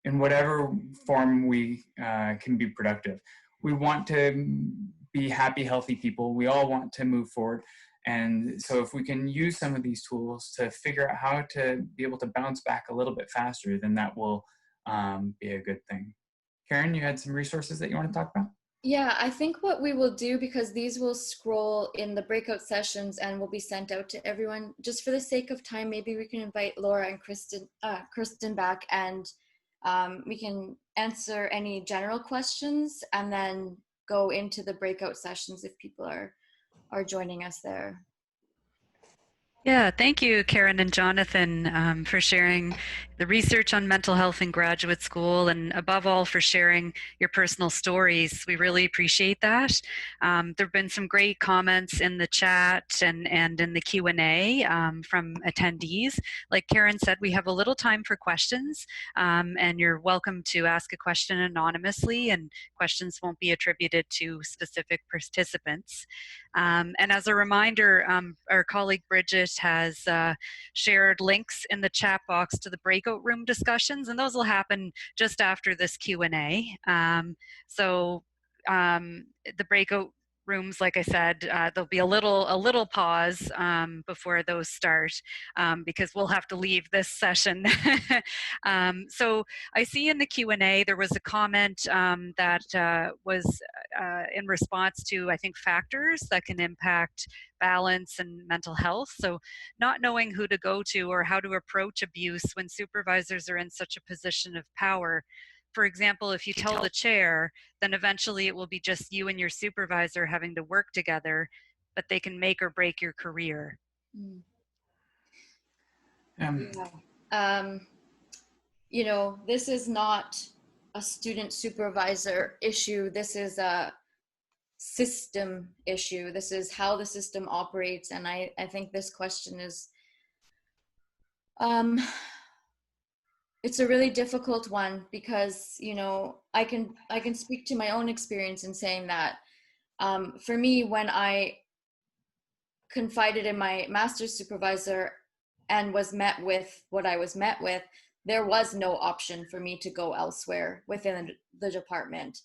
whatever form we can be productive. We want to be happy, healthy people. We all want to move forward. And so if we can use some of these tools to figure out how to be able to bounce back a little bit faster, then that will be a good thing. Karyn, you had some resources that you want to talk about? Yeah, I think what we will do, because these will scroll in the breakout sessions and will be sent out to everyone, just for the sake of time, maybe we can invite Laura and Kristen back, and we can answer any general questions and then go into the breakout sessions if people are joining us there. Yeah, thank you, Karyn and Jonathan, for sharing the research on mental health in graduate school, and above all, for sharing your personal stories. We really appreciate that. There have been some great comments in the chat and in the Q&A from attendees. Like Karyn said, we have a little time for questions, and you're welcome to ask a question anonymously, and questions won't be attributed to specific participants. And as a reminder, our colleague Bridget has shared links in the chat box to the breakout room discussions, and those will happen just after this Q&A. So the breakout rooms, like I said, there'll be a little pause before those start, because we'll have to leave this session. So I see in the Q&A there was a comment that was in response to, I think, factors that can impact balance and mental health. So not knowing who to go to or how to approach abuse when supervisors are in such a position of power. For example, if you tell the chair, then eventually it will be just you and your supervisor having to work together, but they can make or break your career. You know, this is not a student supervisor issue. This is a system issue. This is how the system operates. And I think this question is, it's a really difficult one, because, you know, I can speak to my own experience in saying that for me, when I confided in my master's supervisor and was met with what I was met with, there was no option for me to go elsewhere within the department.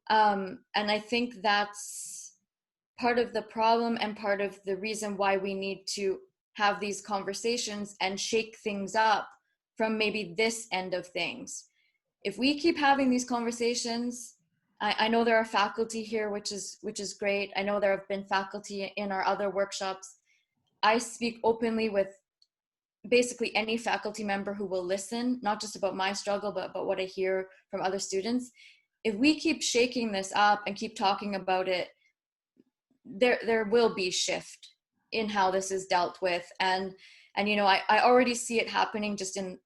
And I think that's part of the problem and part of the reason why we need to have these conversations and shake things up from maybe this end of things. If we keep having these conversations, I know there are faculty here, which is great. I know there have been faculty in our other workshops. I speak openly with basically any faculty member who will listen, not just about my struggle, but about what I hear from other students. If we keep shaking this up and keep talking about it, there will be shift in how this is dealt with. And you know, I already see it happening just in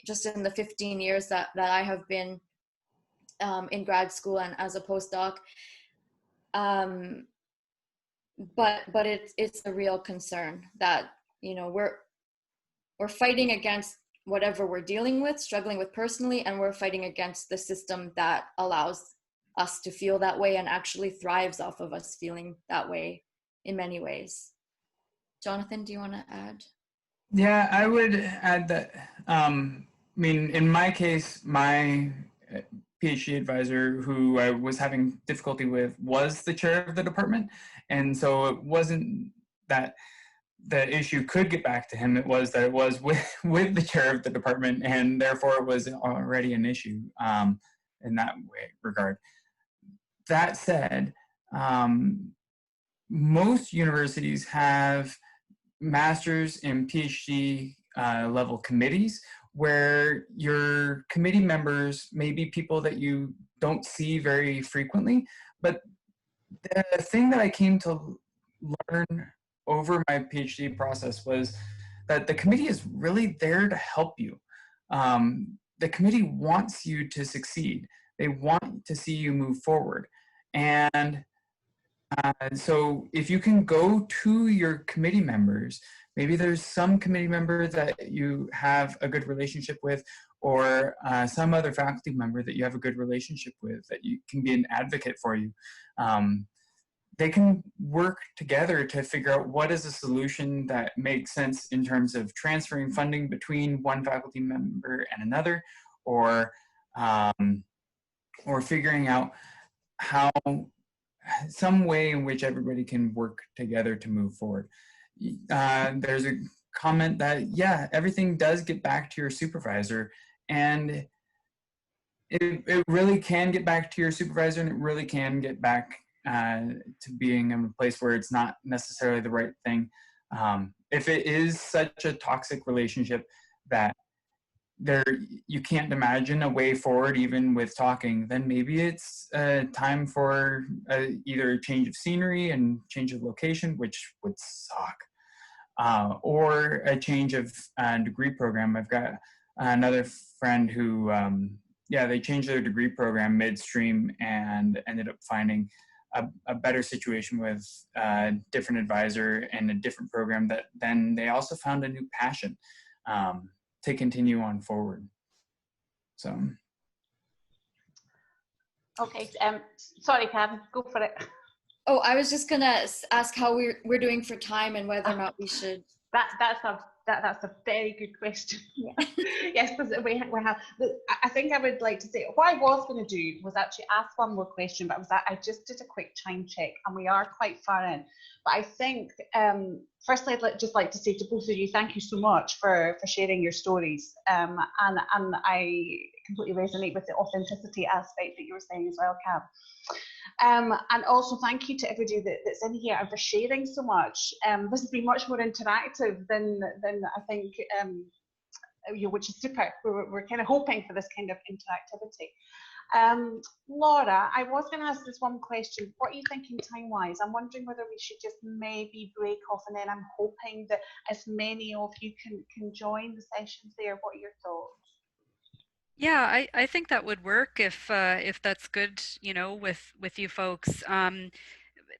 the 15 years that I have been in grad school and as a postdoc. But it's a real concern that, you know, we're fighting against whatever we're dealing with, struggling with personally, and we're fighting against the system that allows us to feel that way and actually thrives off of us feeling that way in many ways. Jonathan, do you want to add? Yeah, I would add that, I mean, in my case, my PhD advisor who I was having difficulty with was the chair of the department. And so it wasn't that the issue could get back to him, it was that it was with the chair of the department, and therefore it was already an issue in that regard. That said, most universities have master's and PhD level committees where your committee members may be people that you don't see very frequently. But the thing that I came to learn over my PhD process was that the committee is really there to help you. The committee wants you to succeed. They want to see you move forward. And so if you can go to your committee members, maybe there's some committee member that you have a good relationship with, or some other faculty member that you have a good relationship with that you can be an advocate for you. They can work together to figure out what is a solution that makes sense in terms of transferring funding between one faculty member and another, or figuring out how some way in which everybody can work together to move forward. There's a comment that, yeah, everything does get back to your supervisor, and it really can get back to your supervisor, and it really can get back to being in a place where it's not necessarily the right thing. If it is such a toxic relationship that you can't imagine a way forward even with talking, then maybe it's time for either a change of scenery and change of location, which would suck, or a change of degree program. I've got another friend who they changed their degree program midstream and ended up finding a better situation with a different advisor and a different program, that then they also found a new passion to continue on forward. So. Okay, sorry, Kevin, go for it. Oh, I was just gonna ask how we're doing for time and whether or not we should. That's a very good question. Yeah. Yes, because we have. I think I would like to say what I was going to do was actually ask one more question, but I just did a quick time check, and we are quite far in. But I think firstly, I'd just like to say to both of you, thank you so much for sharing your stories, and I completely resonate with the authenticity aspect that you were saying as well, Cam. And also thank you to everybody that's in here and for sharing so much. This has been much more interactive than I think, which is super. We're kind of hoping for this kind of interactivity. Laura, I was going to ask this one question. What are you thinking time-wise? I'm wondering whether we should just maybe break off, and then I'm hoping that as many of you can join the sessions there. What are your thoughts? Yeah, I think that would work if that's good, with you folks.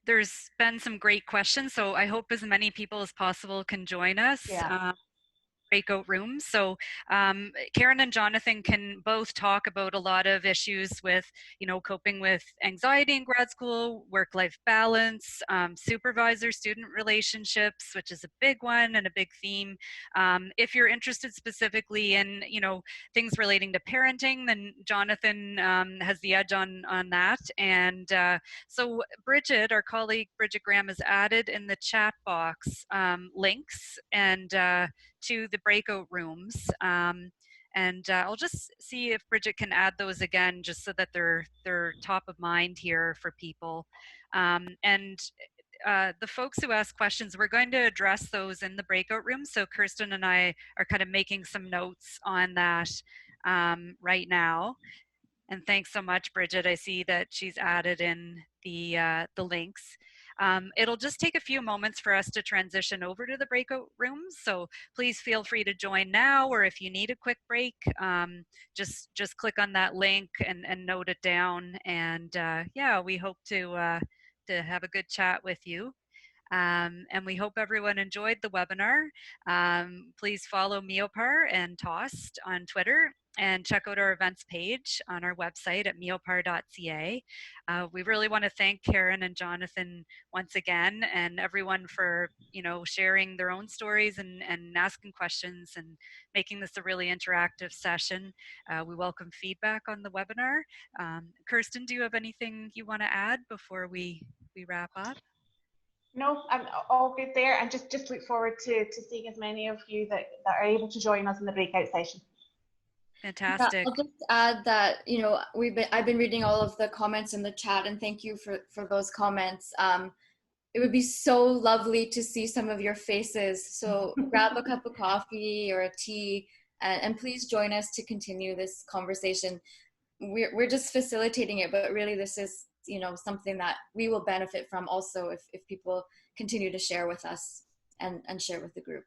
There's been some great questions, so I hope as many people as possible can join us. Yeah. Breakout rooms. So Karyn and Jonathan can both talk about a lot of issues with, coping with anxiety in grad school, work-life balance, supervisor-student relationships, which is a big one and a big theme. If you're interested specifically in, things relating to parenting, then Jonathan has the edge on that. And so Bridget, our colleague Bridget Graham, has added in the chat box links and to the breakout rooms, and I'll just see if Bridget can add those again, just so that they're top of mind here for people. And the folks who ask questions, we're going to address those in the breakout room. So Kirsten and I are kind of making some notes on that right now. And thanks so much, Bridget. I see that she's added in the links. It'll just take a few moments for us to transition over to the breakout rooms. So please feel free to join now, or if you need a quick break, just click on that link and note it down. And yeah, we hope to have a good chat with you. And we hope everyone enjoyed the webinar. Please follow MEOPAR and TOSST on Twitter, and check out our events page on our website at meopar.ca. We really want to thank Karyn and Jonathan once again, and everyone for sharing their own stories and asking questions and making this a really interactive session. We welcome feedback on the webinar. Kirsten, do you have anything you want to add before we wrap up? No, I'm all good there, and just look forward to seeing as many of you that are able to join us in the breakout session. Fantastic. Yeah, I'll just add that I've been reading all of the comments in the chat, and thank you for those comments. It would be so lovely to see some of your faces. So grab a cup of coffee or a tea, and please join us to continue this conversation. We're just facilitating it, but really this is something that we will benefit from also if people continue to share with us and share with the group.